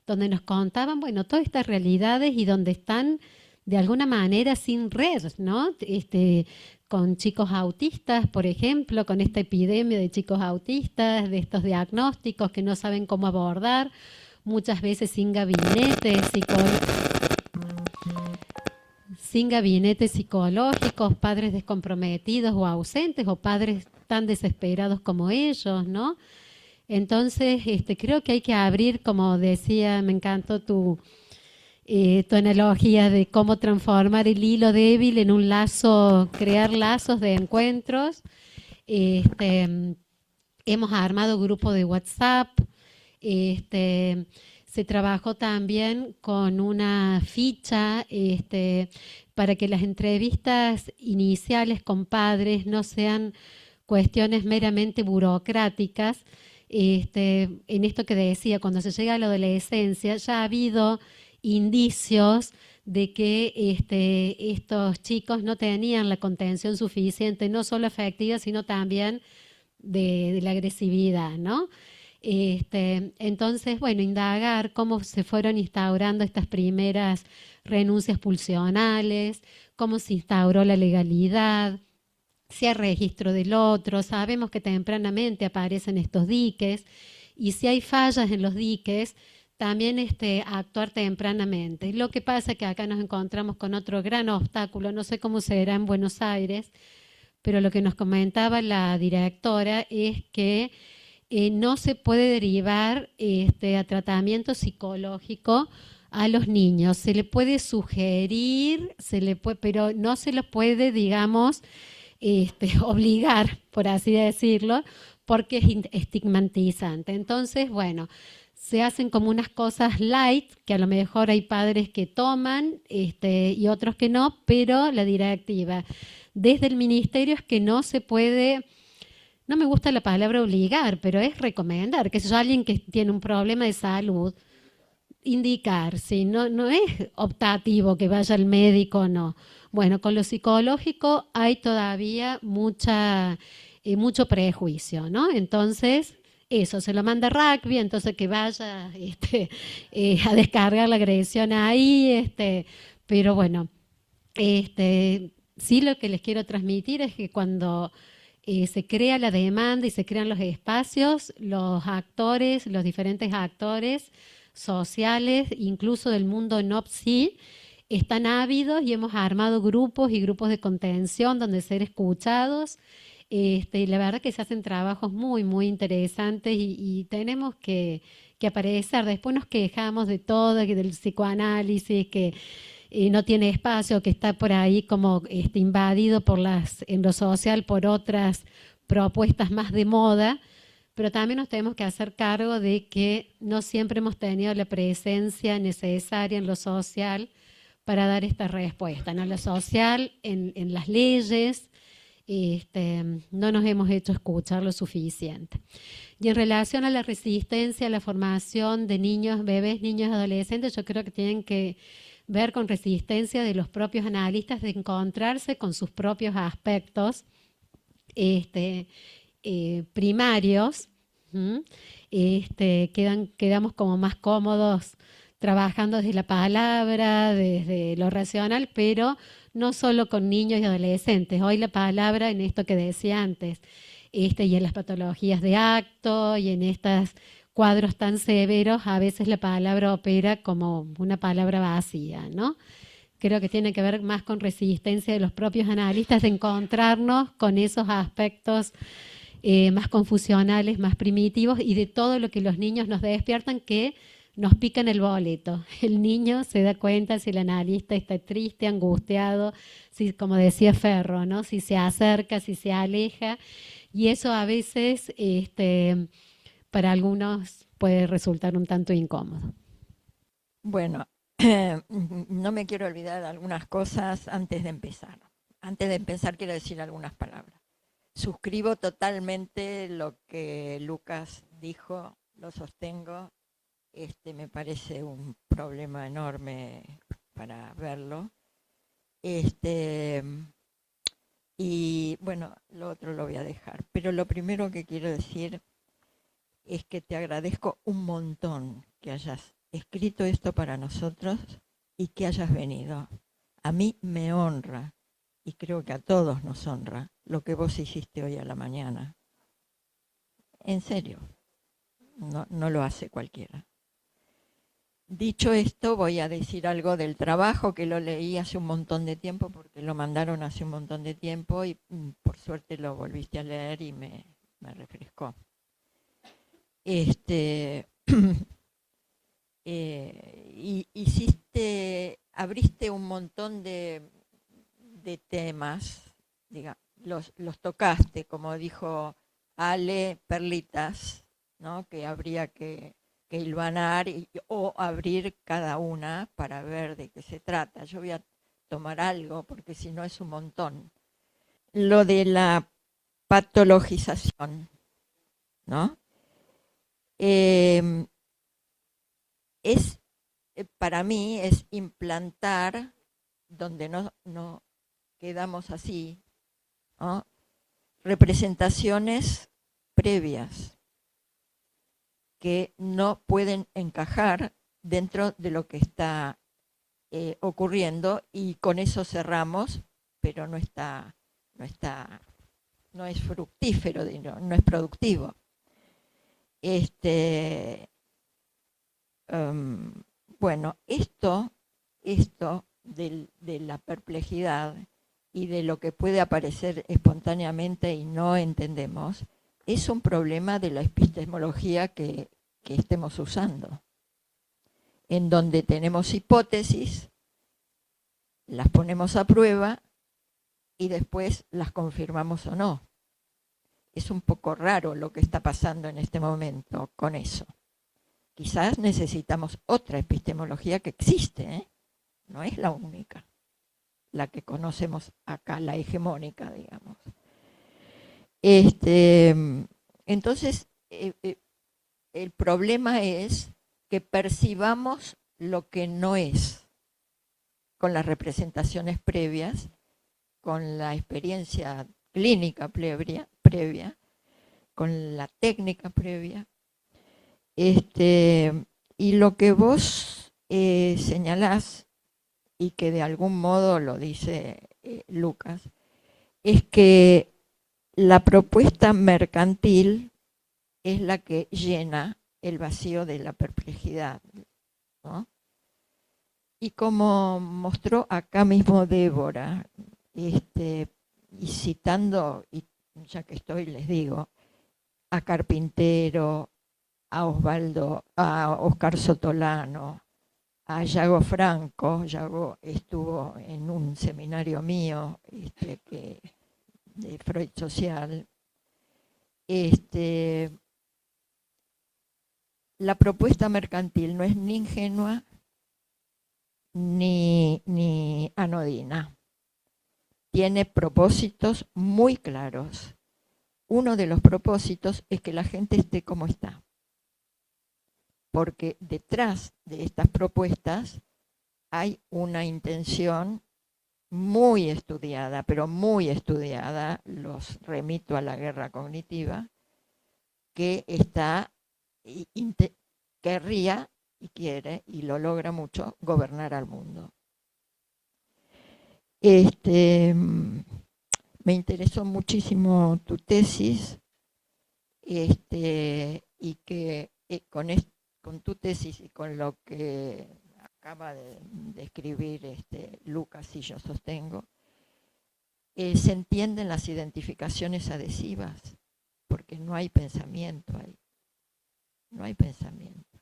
donde nos contaban, bueno, todas estas realidades y donde están de alguna manera sin red, ¿no? Con chicos autistas, por ejemplo, con esta epidemia de chicos autistas, de estos diagnósticos que no saben cómo abordar, muchas veces sin gabinetes psicológicos, padres descomprometidos o ausentes, o padres tan desesperados como ellos, ¿no? Entonces, creo que hay que abrir, como decía, me encantó tu analogía de cómo transformar el hilo débil en un lazo, crear lazos de encuentros. Hemos armado grupos de WhatsApp. Se trabajó también con una ficha para que las entrevistas iniciales con padres no sean cuestiones meramente burocráticas. En esto que decía, cuando se llega a la adolescencia, ya ha habido indicios de que estos chicos no tenían la contención suficiente, no solo afectiva, sino también de la agresividad, ¿no? Entonces, bueno, indagar cómo se fueron instaurando estas primeras renuncias pulsionales, cómo se instauró la legalidad, si hay registro del otro. Sabemos que tempranamente aparecen estos diques y si hay fallas en los diques, también actuar tempranamente. Lo que pasa es que acá nos encontramos con otro gran obstáculo, no sé cómo será en Buenos Aires, pero lo que nos comentaba la directora es que no se puede derivar a tratamiento psicológico a los niños. Se le puede sugerir, pero no se los puede, digamos, obligar, por así decirlo, porque es estigmatizante. Entonces, bueno, se hacen como unas cosas light, que a lo mejor hay padres que toman y otros que no, pero la directiva desde el ministerio es que no se puede, no me gusta la palabra obligar, pero es recomendar, que si alguien que tiene un problema de salud, indicar, si no es optativo que vaya al médico, no. Bueno, con lo psicológico hay todavía mucho prejuicio, ¿no? Entonces, eso, se lo manda rugby, entonces que vaya a descargar la agresión ahí, pero bueno, sí lo que les quiero transmitir es que cuando se crea la demanda y se crean los espacios, los actores, los diferentes actores sociales, incluso del mundo NOPSI, están ávidos y hemos armado grupos y grupos de contención donde ser escuchados. La verdad que se hacen trabajos muy, muy interesantes y tenemos que aparecer. Después nos quejamos de todo, que del psicoanálisis, que no tiene espacio, que está por ahí como invadido en lo social por otras propuestas más de moda, pero también nos tenemos que hacer cargo de que no siempre hemos tenido la presencia necesaria en lo social para dar esta respuesta, ¿no? Lo social, en las leyes, no nos hemos hecho escuchar lo suficiente. Y en relación a la resistencia, a la formación de niños, bebés, niños y adolescentes, yo creo que tienen que ver con resistencia de los propios analistas, de encontrarse con sus propios aspectos primarios. Quedamos como más cómodos trabajando desde la palabra, desde lo racional, pero no solo con niños y adolescentes. Hoy la palabra, en esto que decía antes, y en las patologías de acto y en estos cuadros tan severos, a veces la palabra opera como una palabra vacía, ¿no? Creo que tiene que ver más con resistencia de los propios analistas de encontrarnos con esos aspectos más confusionales, más primitivos y de todo lo que los niños nos despiertan que nos pican el boleto. El niño se da cuenta si el analista está triste, angustiado, si, como decía Ferro, ¿no? Si se acerca, si se aleja, y eso a veces para algunos puede resultar un tanto incómodo. Bueno, no me quiero olvidar de algunas cosas antes de empezar. Antes de empezar quiero decir algunas palabras. Suscribo totalmente lo que Lucas dijo, lo sostengo. Me parece un problema enorme para verlo. Y bueno, lo otro lo voy a dejar. Pero lo primero que quiero decir es que te agradezco un montón que hayas escrito esto para nosotros y que hayas venido. A mí me honra, y creo que a todos nos honra, lo que vos hiciste hoy a la mañana. En serio, no lo hace cualquiera. Dicho esto, voy a decir algo del trabajo, que lo leí hace un montón de tiempo, porque lo mandaron hace un montón de tiempo y por suerte lo volviste a leer y me refrescó. Abriste un montón de temas, los tocaste, como dijo Ale, perlitas, ¿no? Que habría que hilvanar o abrir cada una para ver de qué se trata. Yo voy a tomar algo porque si no es un montón. Lo de la patologización, ¿no? Para mí es implantar, donde no quedamos así, ¿no? Representaciones previas que no pueden encajar dentro de lo que está ocurriendo, y con eso cerramos, pero no es fructífero, no es productivo. Bueno, esto de la perplejidad y de lo que puede aparecer espontáneamente y no entendemos, es un problema de la epistemología que estemos usando, en donde tenemos hipótesis, las ponemos a prueba y después las confirmamos o no. Es un poco raro lo que está pasando en este momento con eso. Quizás necesitamos otra epistemología que existe, ¿eh? No es la única, la que conocemos acá, la hegemónica, digamos. Entonces, el problema es que percibamos lo que no es, con las representaciones previas, con la experiencia clínica previa, con la técnica previa. Y lo que vos señalás, y que de algún modo lo dice Lucas, es que la propuesta mercantil es la que llena el vacío de la perplejidad, ¿no? Y como mostró acá mismo Débora, y citando, y ya que estoy les digo, a Carpintero, a Oscar Sotolano, a Yago Franco. Yago estuvo en un seminario mío de Freud social. La propuesta mercantil no es ni ingenua ni anodina. Tiene propósitos muy claros. Uno de los propósitos es que la gente esté como está. Porque detrás de estas propuestas hay una intención muy estudiada, pero muy estudiada, los remito a la guerra cognitiva, que querría y quiere, y lo logra mucho, gobernar al mundo. Me interesó muchísimo tu tesis, y que con tu tesis y con lo que acaba de escribir Lucas y yo sostengo, se entienden las identificaciones adhesivas, porque no hay pensamiento ahí. No hay pensamiento.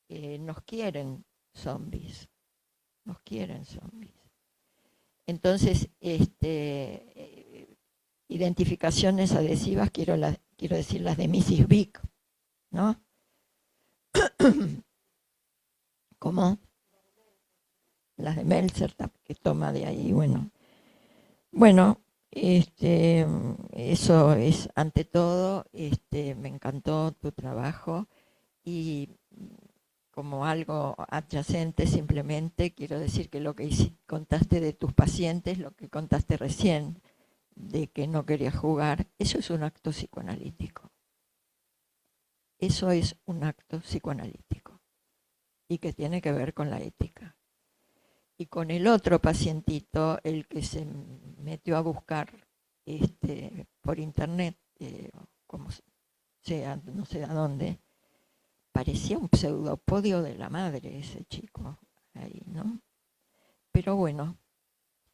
Nos quieren zombies. Nos quieren zombies. Entonces, identificaciones adhesivas, quiero decir las de Mrs. Big, ¿no? ¿Cómo? Las de Meltzer, que toma de ahí, bueno. Bueno, eso es ante todo, me encantó tu trabajo y como algo adyacente simplemente quiero decir que lo que contaste de tus pacientes, lo que contaste recién, de que no querías jugar, eso es un acto psicoanalítico. Eso es un acto psicoanalítico y que tiene que ver con la ética. Y con el otro pacientito, el que se metió a buscar por internet, como sea, no sé a dónde, parecía un pseudopodio de la madre ese chico ahí, ¿no? Pero bueno,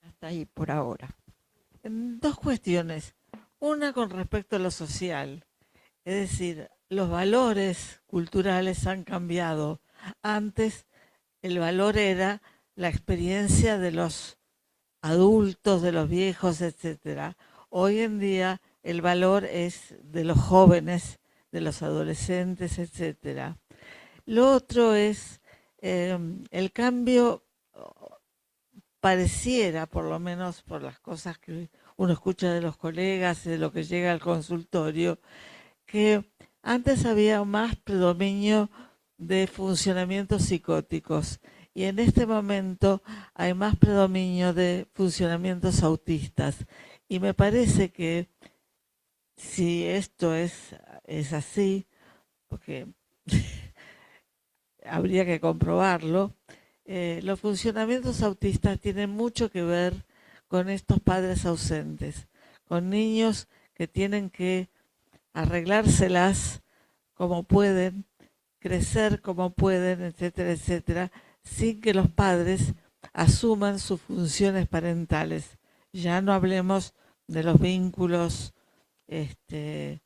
hasta ahí por ahora. Dos cuestiones. Una con respecto a lo social. Es decir, los valores culturales han cambiado. Antes el valor era la experiencia de los adultos, de los viejos, etcétera. Hoy en día el valor es de los jóvenes, de los adolescentes, etcétera. Lo otro es el cambio, pareciera, por lo menos por las cosas que uno escucha de los colegas, de lo que llega al consultorio, que antes había más predominio de funcionamientos psicóticos y en este momento hay más predominio de funcionamientos autistas. Y me parece que si esto es así, porque habría que comprobarlo, los funcionamientos autistas tienen mucho que ver con estos padres ausentes, con niños que tienen que arreglárselas como pueden, crecer como pueden, etcétera, etcétera, sin que los padres asuman sus funciones parentales. Ya no hablemos de los vínculos entre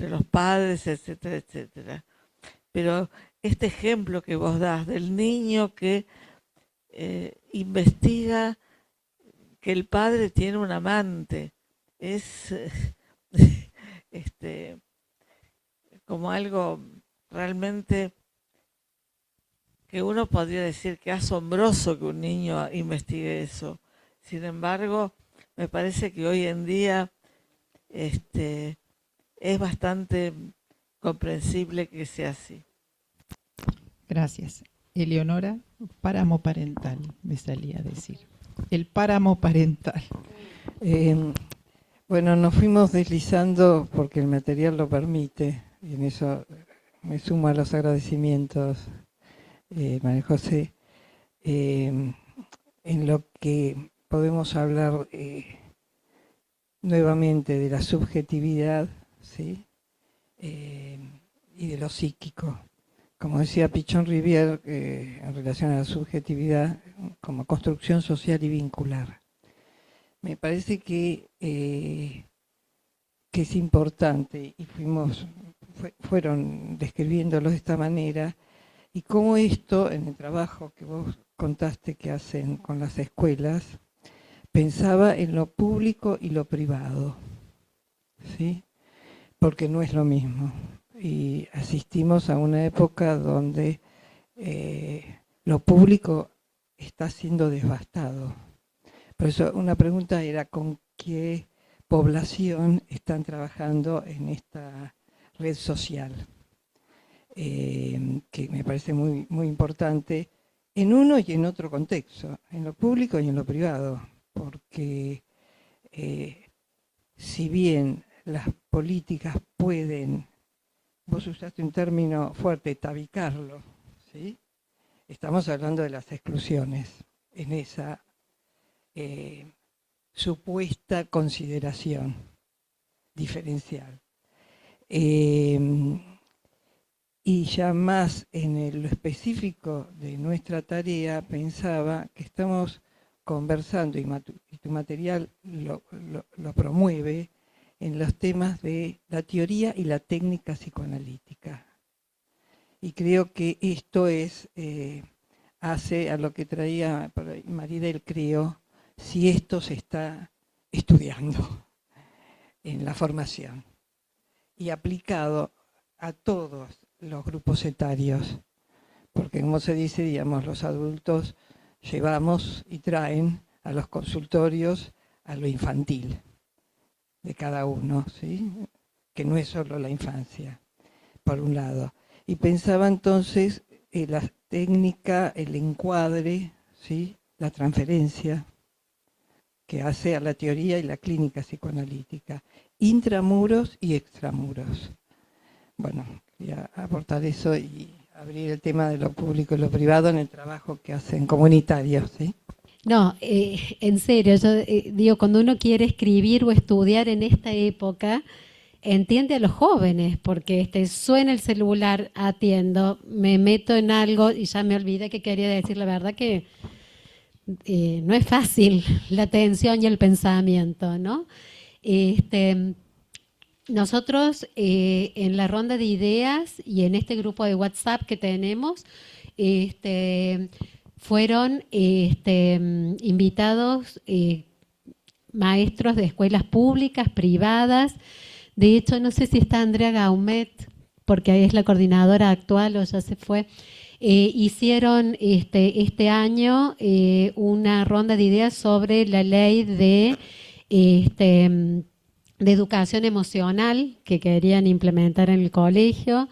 los padres, etcétera, etcétera. Pero este ejemplo que vos das del niño que investiga que el padre tiene un amante, es como algo realmente que uno podría decir que asombroso que un niño investigue eso. Sin embargo, me parece que hoy en día es bastante comprensible que sea así. Gracias. Eleonora, páramo parental, me salía a decir. El páramo parental. Bueno, nos fuimos deslizando porque el material lo permite, y en eso me sumo a los agradecimientos, María José, en lo que podemos hablar nuevamente de la subjetividad, ¿sí? Y de lo psíquico. Como decía Pichon Rivière, en relación a la subjetividad como construcción social y vincular. Me parece que es importante, y fueron describiéndolo de esta manera, y cómo esto, en el trabajo que vos contaste que hacen con las escuelas, pensaba en lo público y lo privado, ¿sí? Porque no es lo mismo. y asistimos a una época donde lo público está siendo devastado. Por eso una pregunta era con qué población están trabajando en esta red social, que me parece muy, muy importante en uno y en otro contexto, en lo público y en lo privado, porque si bien las políticas pueden, vos usaste un término fuerte, tabicarlo, ¿sí? Estamos hablando de las exclusiones en esa supuesta consideración diferencial. Y ya más en lo específico de nuestra tarea, pensaba que estamos conversando, y tu material lo promueve, en los temas de la teoría y la técnica psicoanalítica. Y creo que esto hace a lo que traía Maridel, creo, si esto se está estudiando en la formación y aplicado a todos los grupos etarios, porque como se dice, digamos, los adultos llevamos y traen a los consultorios a lo infantil de cada uno, ¿sí? Que no es solo la infancia, por un lado. Y pensaba entonces en la técnica, el encuadre, ¿sí? La transferencia que hace a la teoría y la clínica psicoanalítica, intramuros y extramuros. Bueno, quería aportar eso y abrir el tema de lo público y lo privado en el trabajo que hacen comunitarios, ¿sí? No, en serio, yo digo, cuando uno quiere escribir o estudiar en esta época, entiende a los jóvenes, porque suena el celular, atiendo, me meto en algo y ya me olvidé que quería decir. La verdad que no es fácil la atención y el pensamiento, ¿no? Nosotros en la ronda de ideas y en este grupo de WhatsApp que tenemos, fueron invitados maestros de escuelas públicas, privadas. De hecho, no sé si está Andrea Gaumet, porque es la coordinadora actual o ya se fue. Hicieron este año una ronda de ideas sobre la ley de educación emocional que querían implementar en el colegio.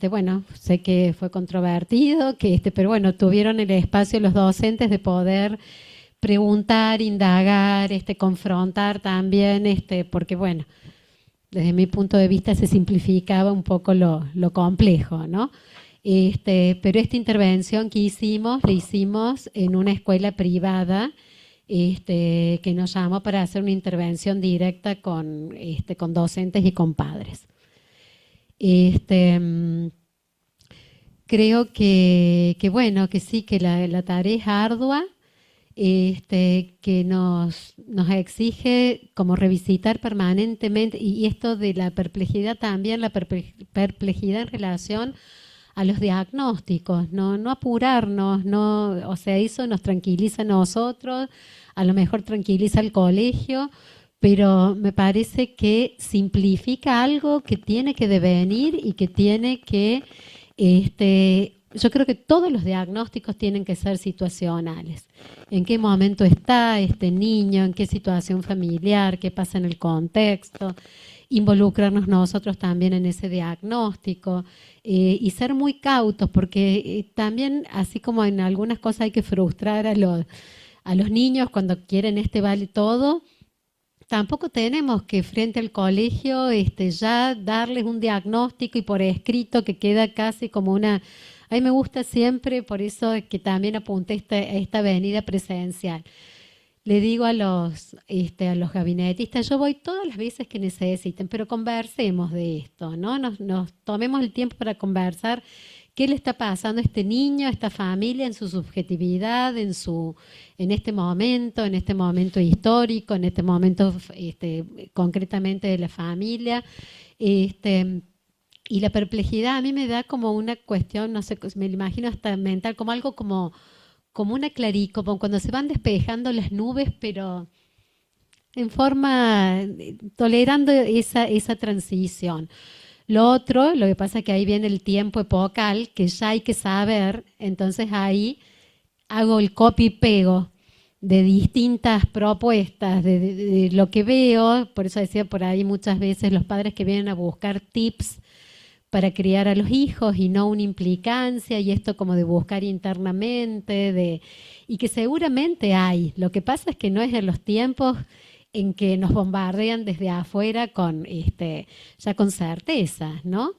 Bueno, sé que fue controvertido, pero bueno, tuvieron el espacio los docentes de poder preguntar, indagar, confrontar también, porque bueno, desde mi punto de vista se simplificaba un poco lo complejo, ¿no? Pero esta intervención que hicimos, la hicimos en una escuela privada que nos llamó para hacer una intervención directa con docentes y con padres. Creo que bueno, que sí, que la tarea es ardua, que nos exige como revisitar permanentemente, y esto de la perplejidad también, la perplejidad en relación a los diagnósticos, no apurarnos, o sea, eso nos tranquiliza a nosotros, a lo mejor tranquiliza al colegio, pero me parece que simplifica algo que tiene que devenir y que tiene que, yo creo que todos los diagnósticos tienen que ser situacionales. ¿En qué momento está este niño? ¿En qué situación familiar? ¿Qué pasa en el contexto? Involucrarnos nosotros también en ese diagnóstico y ser muy cautos, porque también, así como en algunas cosas hay que frustrar a los niños cuando quieren vale todo, tampoco tenemos que frente al colegio ya darles un diagnóstico y por escrito que queda casi como una... A mí me gusta siempre, por eso es que también apunté esta venida presencial. Le digo a los gabinetistas, yo voy todas las veces que necesiten, pero conversemos de esto, ¿no? Nos tomemos el tiempo para conversar qué le está pasando a este niño, a esta familia, en su subjetividad, en este momento histórico, en este momento concretamente de la familia. Y la perplejidad a mí me da como una cuestión, no sé, me lo imagino hasta mental, como algo como una como cuando se van despejando las nubes, pero en forma, tolerando esa transición. Lo otro, lo que pasa es que ahí viene el tiempo epocal, que ya hay que saber, entonces ahí hago el copy y pego de distintas propuestas, de lo que veo, por eso decía por ahí muchas veces los padres que vienen a buscar tips para criar a los hijos y no una implicancia, y esto como de buscar internamente, y que seguramente hay. Lo que pasa es que no es en los tiempos en que nos bombardean desde afuera con ya con certeza, ¿no?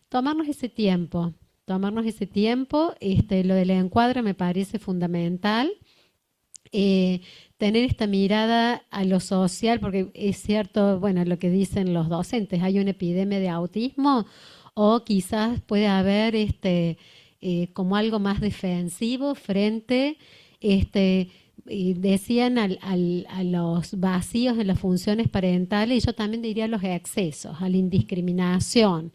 Tomarnos ese tiempo, lo del encuadre me parece fundamental. Tener esta mirada a lo social, porque es cierto, bueno, lo que dicen los docentes, hay una epidemia de autismo o quizás puede haber como algo más defensivo frente, decían a los vacíos en las funciones parentales, y yo también diría a los excesos, a la indiscriminación,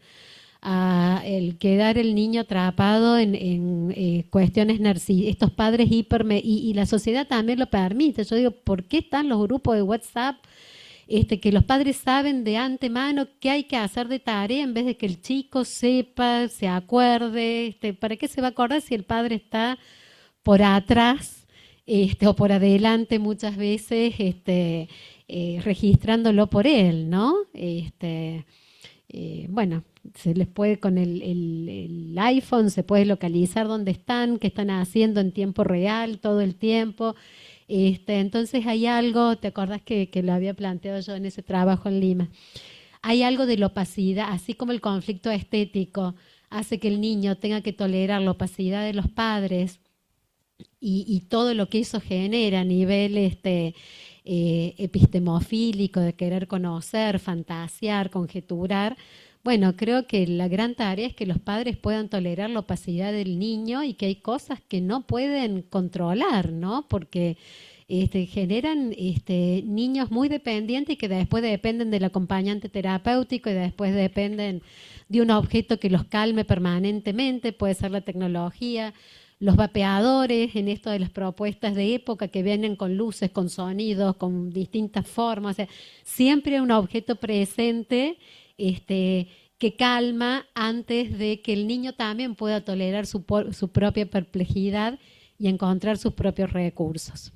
a el quedar el niño atrapado en cuestiones narcisistas, estos padres y la sociedad también lo permite. Yo digo, ¿por qué están los grupos de WhatsApp que los padres saben de antemano qué hay que hacer de tarea en vez de que el chico sepa, se acuerde? ¿Para qué se va a acordar si el padre está por atrás o por adelante muchas veces registrándolo por él, ¿no? Bueno, se les puede con el iPhone, se puede localizar dónde están, qué están haciendo en tiempo real, todo el tiempo. Entonces hay algo, ¿te acordás que lo había planteado yo en ese trabajo en Lima? Hay algo de la opacidad, así como el conflicto estético hace que el niño tenga que tolerar la opacidad de los padres y todo lo que eso genera a nivel epistemofílico, de querer conocer, fantasear, conjeturar. Bueno, creo que la gran tarea es que los padres puedan tolerar la opacidad del niño y que hay cosas que no pueden controlar, ¿no? Porque generan niños muy dependientes y que después dependen del acompañante terapéutico y después dependen de un objeto que los calme permanentemente, puede ser la tecnología, los vapeadores en esto de las propuestas de época que vienen con luces, con sonidos, con distintas formas. O sea, siempre hay un objeto presente que calma antes de que el niño también pueda tolerar su propia perplejidad y encontrar sus propios recursos.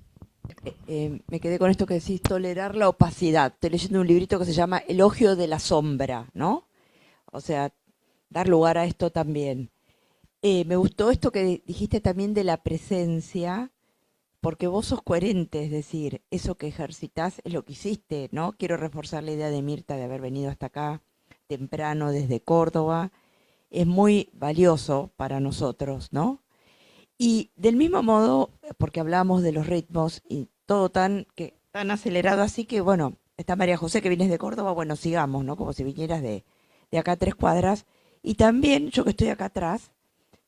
Me quedé con esto que decís, tolerar la opacidad. Estoy leyendo un librito que se llama Elogio de la sombra, ¿no? O sea, dar lugar a esto también. Me gustó esto que dijiste también de la presencia, porque vos sos coherente, es decir, eso que ejercitás es lo que hiciste, ¿no? Quiero reforzar la idea de Mirta de haber venido hasta acá temprano desde Córdoba. Es muy valioso para nosotros, ¿no? Y del mismo modo, porque hablamos de los ritmos y todo tan acelerado, así que bueno, está María José que vienes de Córdoba, bueno, sigamos, ¿no? Como si vinieras de acá a 3 cuadras. Y también, yo que estoy acá atrás,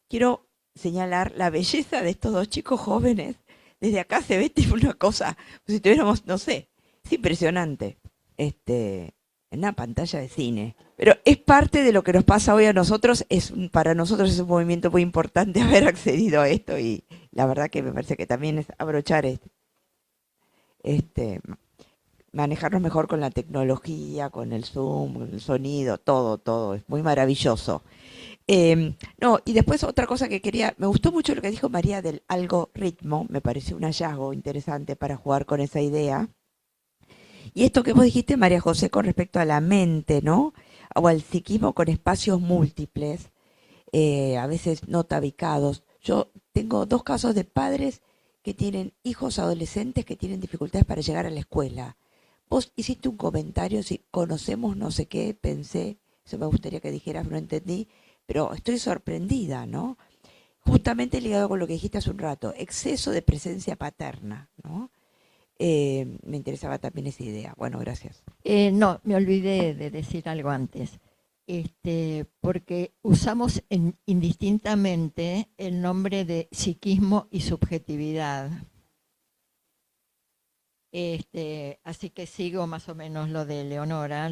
quiero señalar la belleza de estos 2 chicos jóvenes. Desde acá se ve tipo una cosa, si tuviéramos, no sé, es impresionante, en una pantalla de cine. Pero es parte de lo que nos pasa hoy a nosotros, para nosotros es un movimiento muy importante haber accedido a esto y la verdad que me parece que también es abrochar manejarnos mejor con la tecnología, con el Zoom, con el sonido, todo, es muy maravilloso. No, y después otra cosa que me gustó mucho lo que dijo María del algoritmo, me pareció un hallazgo interesante para jugar con esa idea. Y esto que vos dijiste, María José, con respecto a la mente, ¿no? O al psiquismo con espacios múltiples, a veces no tabicados. Yo tengo 2 casos de padres que tienen hijos adolescentes que tienen dificultades para llegar a la escuela. Vos hiciste un comentario, si conocemos no sé qué, pensé, eso me gustaría que dijeras, no entendí, pero estoy sorprendida, ¿no? Justamente ligado con lo que dijiste hace un rato, exceso de presencia paterna, ¿no? Me interesaba también esa idea. Bueno, gracias. No, me olvidé de decir algo antes. Porque usamos indistintamente el nombre de psiquismo y subjetividad. Así que sigo más o menos lo de Leonora,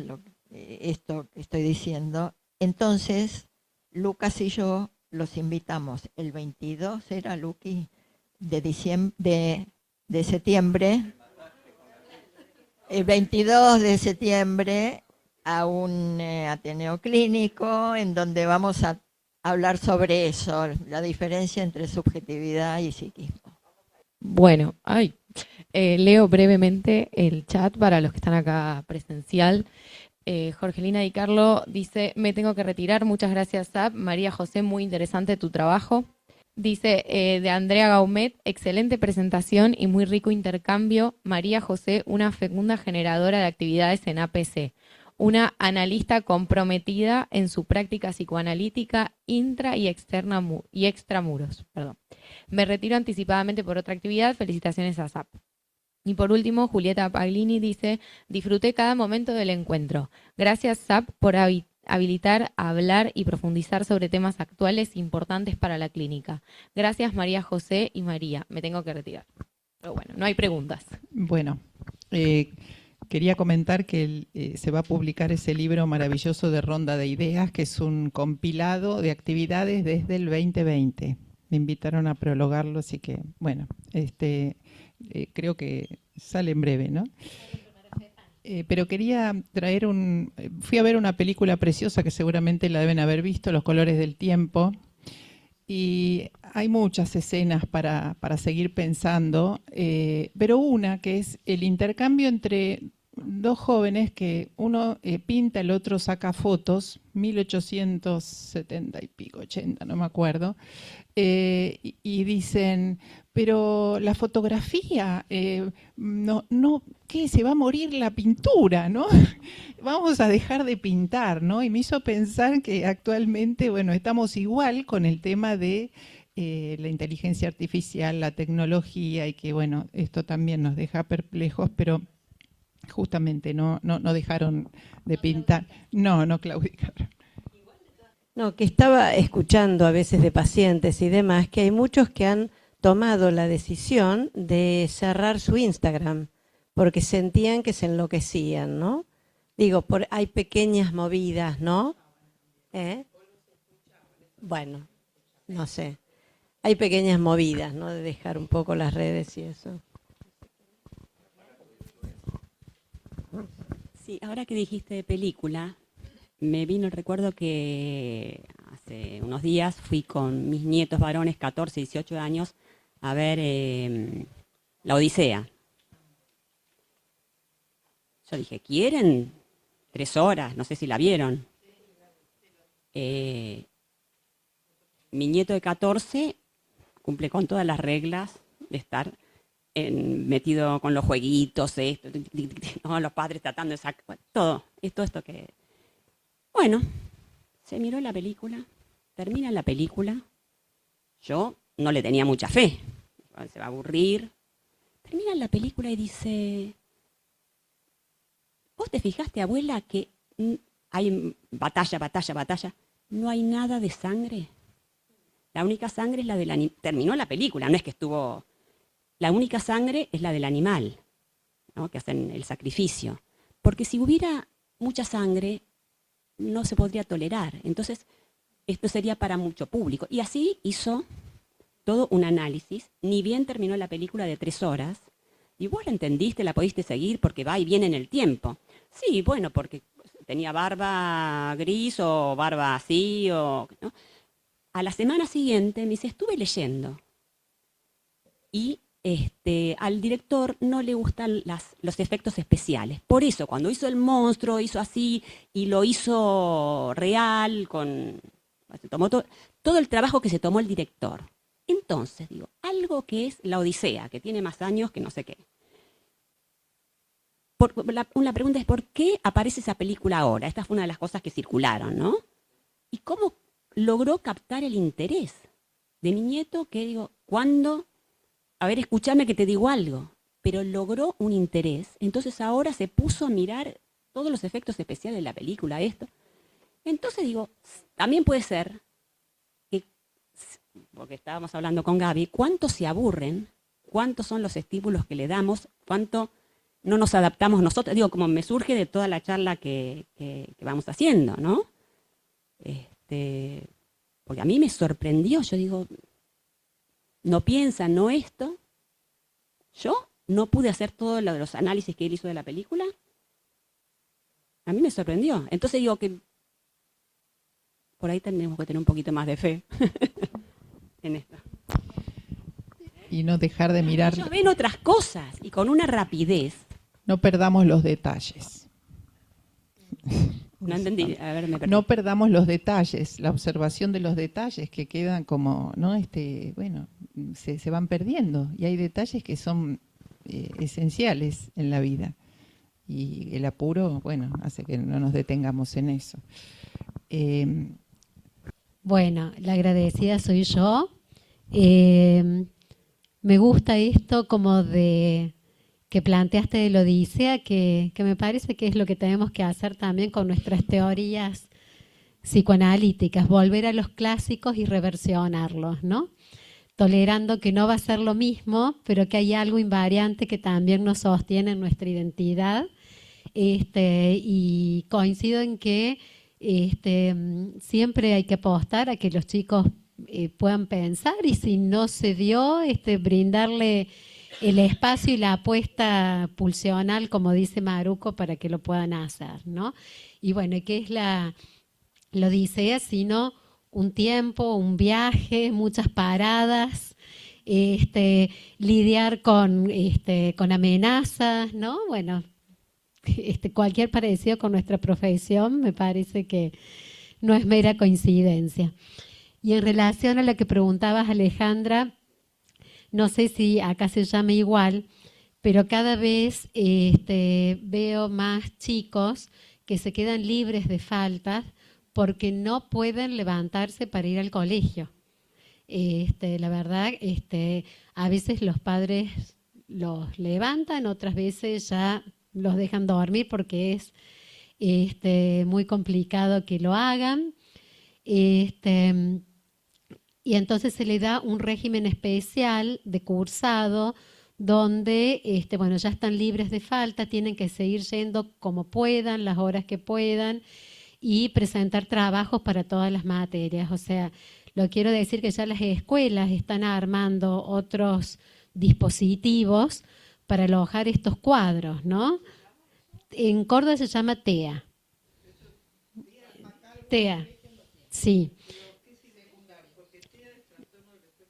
esto que estoy diciendo. Entonces, Lucas y yo los invitamos el 22, ¿era, Luqui? De septiembre. El 22 de septiembre a un Ateneo Clínico en donde vamos a hablar sobre eso, la diferencia entre subjetividad y psiquismo. Bueno, leo brevemente el chat para los que están acá presencial. Jorgelina Di Carlo dice, me tengo que retirar, muchas gracias, Zap. María José, muy interesante tu trabajo. Dice de Andrea Gaumet, excelente presentación y muy rico intercambio. María José, una fecunda generadora de actividades en APC. Una analista comprometida en su práctica psicoanalítica intra y extramuros. Perdón. Me retiro anticipadamente por otra actividad. Felicitaciones a SAP. Y por último, Julieta Paglini dice, disfruté cada momento del encuentro. Gracias, SAP, por habilitar a hablar y profundizar sobre temas actuales importantes para la clínica. Gracias, María José y María. Me tengo que retirar. Pero bueno, no hay preguntas. Bueno, quería comentar que se va a publicar ese libro maravilloso de Ronda de Ideas, que es un compilado de actividades desde el 2020. Me invitaron a prologarlo, así que, bueno, creo que sale en breve, ¿no? Pero quería traer fui a ver una película preciosa que seguramente la deben haber visto, Los colores del tiempo, y hay muchas escenas para seguir pensando, pero una que es el intercambio entre dos jóvenes que uno pinta, el otro saca fotos, 1870 y pico, 80, no me acuerdo, y dicen, pero la fotografía, ¿qué? Se va a morir la pintura, ¿no? Vamos a dejar de pintar, ¿no? Y me hizo pensar que actualmente, bueno, estamos igual con el tema de la inteligencia artificial, la tecnología, y que, bueno, esto también nos deja perplejos, pero justamente no dejaron de pintar. No claudicaron. No, que estaba escuchando a veces de pacientes y demás, que hay muchos que han tomado la decisión de cerrar su Instagram, porque sentían que se enloquecían, ¿no? Digo, hay pequeñas movidas, ¿no? Bueno, no sé. Hay pequeñas movidas, ¿no? De dejar un poco las redes y eso. Sí, ahora que dijiste de película, me vino el recuerdo que hace unos días fui con mis nietos varones, 14 y 18 años, a ver La Odisea. Yo dije, ¿quieren? 3 horas, no sé si la vieron. Mi nieto de 14 cumple con todas las reglas de estar metido con los jueguitos, esto, ¿no? Los padres tratando de sacar, todo esto que... Bueno, se miró la película, termina la película, yo no le tenía mucha fe, se va a aburrir, termina la película y dice, ¿vos te fijaste, abuela, que hay batalla, no hay nada de sangre? La única sangre es la del animal. Terminó la película, no es que estuvo... La única sangre es la del animal, ¿no? Que hacen el sacrificio. Porque si hubiera mucha sangre, no se podría tolerar. Entonces, esto sería para mucho público. Y así hizo todo un análisis. Ni bien terminó la película de 3 horas. Y vos la entendiste, la pudiste seguir porque va y viene en el tiempo. Sí, bueno, porque tenía barba gris o barba así. ¿No? A la semana siguiente me dice, estuve leyendo. Y al director no le gustan los efectos especiales. Por eso, cuando hizo el monstruo, hizo así y lo hizo real, se tomó todo el trabajo que se tomó el director. Entonces, digo, algo que es La Odisea, que tiene más años que no sé qué. La pregunta es, ¿por qué aparece esa película ahora? Esta fue una de las cosas que circularon, ¿no? ¿Y cómo logró captar el interés de mi nieto? Que digo, ¿cuándo? A ver, escúchame que te digo algo, pero logró un interés, entonces ahora se puso a mirar todos los efectos especiales de la película, esto. Entonces digo, también puede ser que, porque estábamos hablando con Gaby, cuánto se aburren, cuántos son los estímulos que le damos, cuánto no nos adaptamos nosotros, digo, como me surge de toda la charla que vamos haciendo, ¿no? Porque a mí me sorprendió, yo digo... No piensa, no esto. Yo no pude hacer todos los análisis que él hizo de la película. A mí me sorprendió. Entonces digo que por ahí tenemos que tener un poquito más de fe en esto. Y no dejar de mirar. Ellos ven otras cosas y con una rapidez. No perdamos los detalles. No entendí. A ver, me perdí. No perdamos los detalles, la observación de los detalles que quedan como, ¿no? Bueno, se van perdiendo. Y hay detalles que son esenciales en la vida. Y el apuro, bueno, hace que no nos detengamos en eso. Bueno, la agradecida soy yo. Me gusta esto como de que planteaste de la Odisea, que me parece que es lo que tenemos que hacer también con nuestras teorías psicoanalíticas, volver a los clásicos y reversionarlos, ¿no? Tolerando que no va a ser lo mismo, pero que hay algo invariante que también nos sostiene en nuestra identidad. Y coincido en que siempre hay que apostar a que los chicos puedan pensar, y si no se dio, brindarle el espacio y la apuesta pulsional, como dice Maruco, para que lo puedan hacer, ¿no? Y bueno, ¿qué es la Odisea? Sino un tiempo, un viaje, muchas paradas, lidiar con amenazas, ¿no? Bueno, cualquier parecido con nuestra profesión me parece que no es mera coincidencia. Y en relación a lo que preguntabas, Alejandra, no sé si acá se llama igual, pero cada vez veo más chicos que se quedan libres de faltas porque no pueden levantarse para ir al colegio. La verdad, a veces los padres los levantan, otras veces ya los dejan dormir porque es muy complicado que lo hagan. Y entonces se le da un régimen especial de cursado donde bueno, ya están libres de falta, tienen que seguir yendo como puedan, las horas que puedan, y presentar trabajos para todas las materias. O sea, lo quiero decir que ya las escuelas están armando otros dispositivos para alojar estos cuadros, ¿no? En Córdoba se llama TEA. TEA, sí.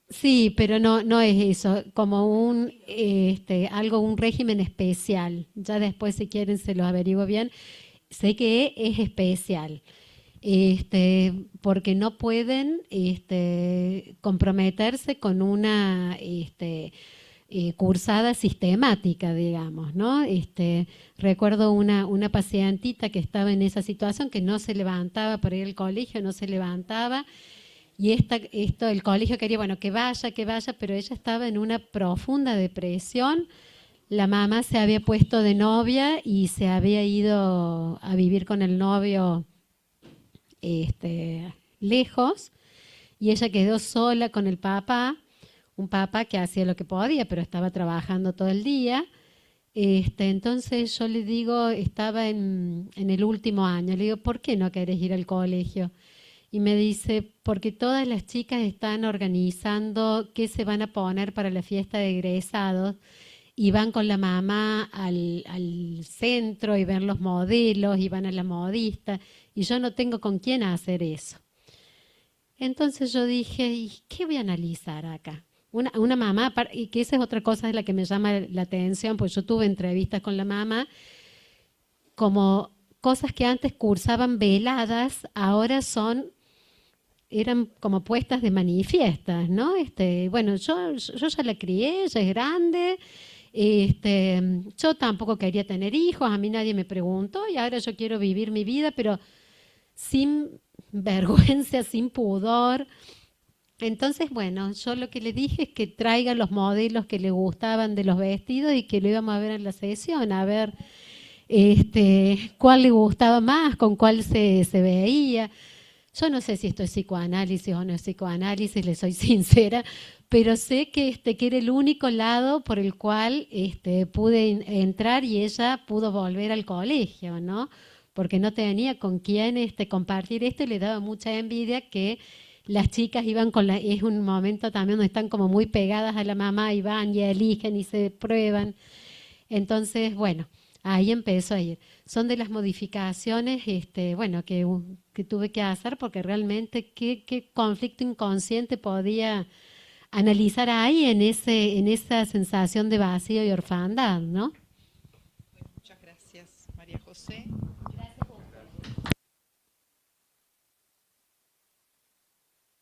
Sí, pero no es eso, como un régimen especial. Ya después, si quieren, se lo averiguo bien. Sé que es especial, porque no pueden comprometerse con una cursada sistemática, digamos, ¿no? Recuerdo una pacientita que estaba en esa situación, que no se levantaba para ir al colegio, no se levantaba. Y el colegio quería, bueno, que vaya, pero ella estaba en una profunda depresión. La mamá se había puesto de novia y se había ido a vivir con el novio lejos, y ella quedó sola con el papá, un papá que hacía lo que podía, pero estaba trabajando todo el día. Entonces yo le digo, estaba en el último año, le digo, ¿por qué no querés ir al colegio? Y me dice, porque todas las chicas están organizando qué se van a poner para la fiesta de egresados, y van con la mamá al centro y ven los modelos y van a la modista, y yo no tengo con quién hacer eso. Entonces yo dije, ¿y qué voy a analizar acá? Una mamá, y que esa es otra cosa de la que me llama la atención, pues yo tuve entrevistas con la mamá, como cosas que antes cursaban veladas, ahora eran como puestas de manifiestas, ¿no? Bueno, yo ya la crié, ella es grande, yo tampoco quería tener hijos, a mí nadie me preguntó, y ahora yo quiero vivir mi vida, pero sin vergüenza, sin pudor. Entonces, bueno, yo lo que le dije es que traiga los modelos que le gustaban de los vestidos y que lo íbamos a ver en la sesión, a ver cuál le gustaba más, con cuál se veía. Yo no sé si esto es psicoanálisis o no es psicoanálisis, le soy sincera, pero sé que era el único lado por el cual pude entrar y ella pudo volver al colegio, ¿no? Porque no tenía con quién compartir esto, y le daba mucha envidia que las chicas iban es un momento también donde están como muy pegadas a la mamá y van y eligen y se prueban. Entonces, bueno, ahí empezó a ir. Son de las modificaciones bueno, que tuve que hacer porque realmente qué conflicto inconsciente podía analizar ahí en esa sensación de vacío y orfandad, ¿no? Muchas gracias, María José.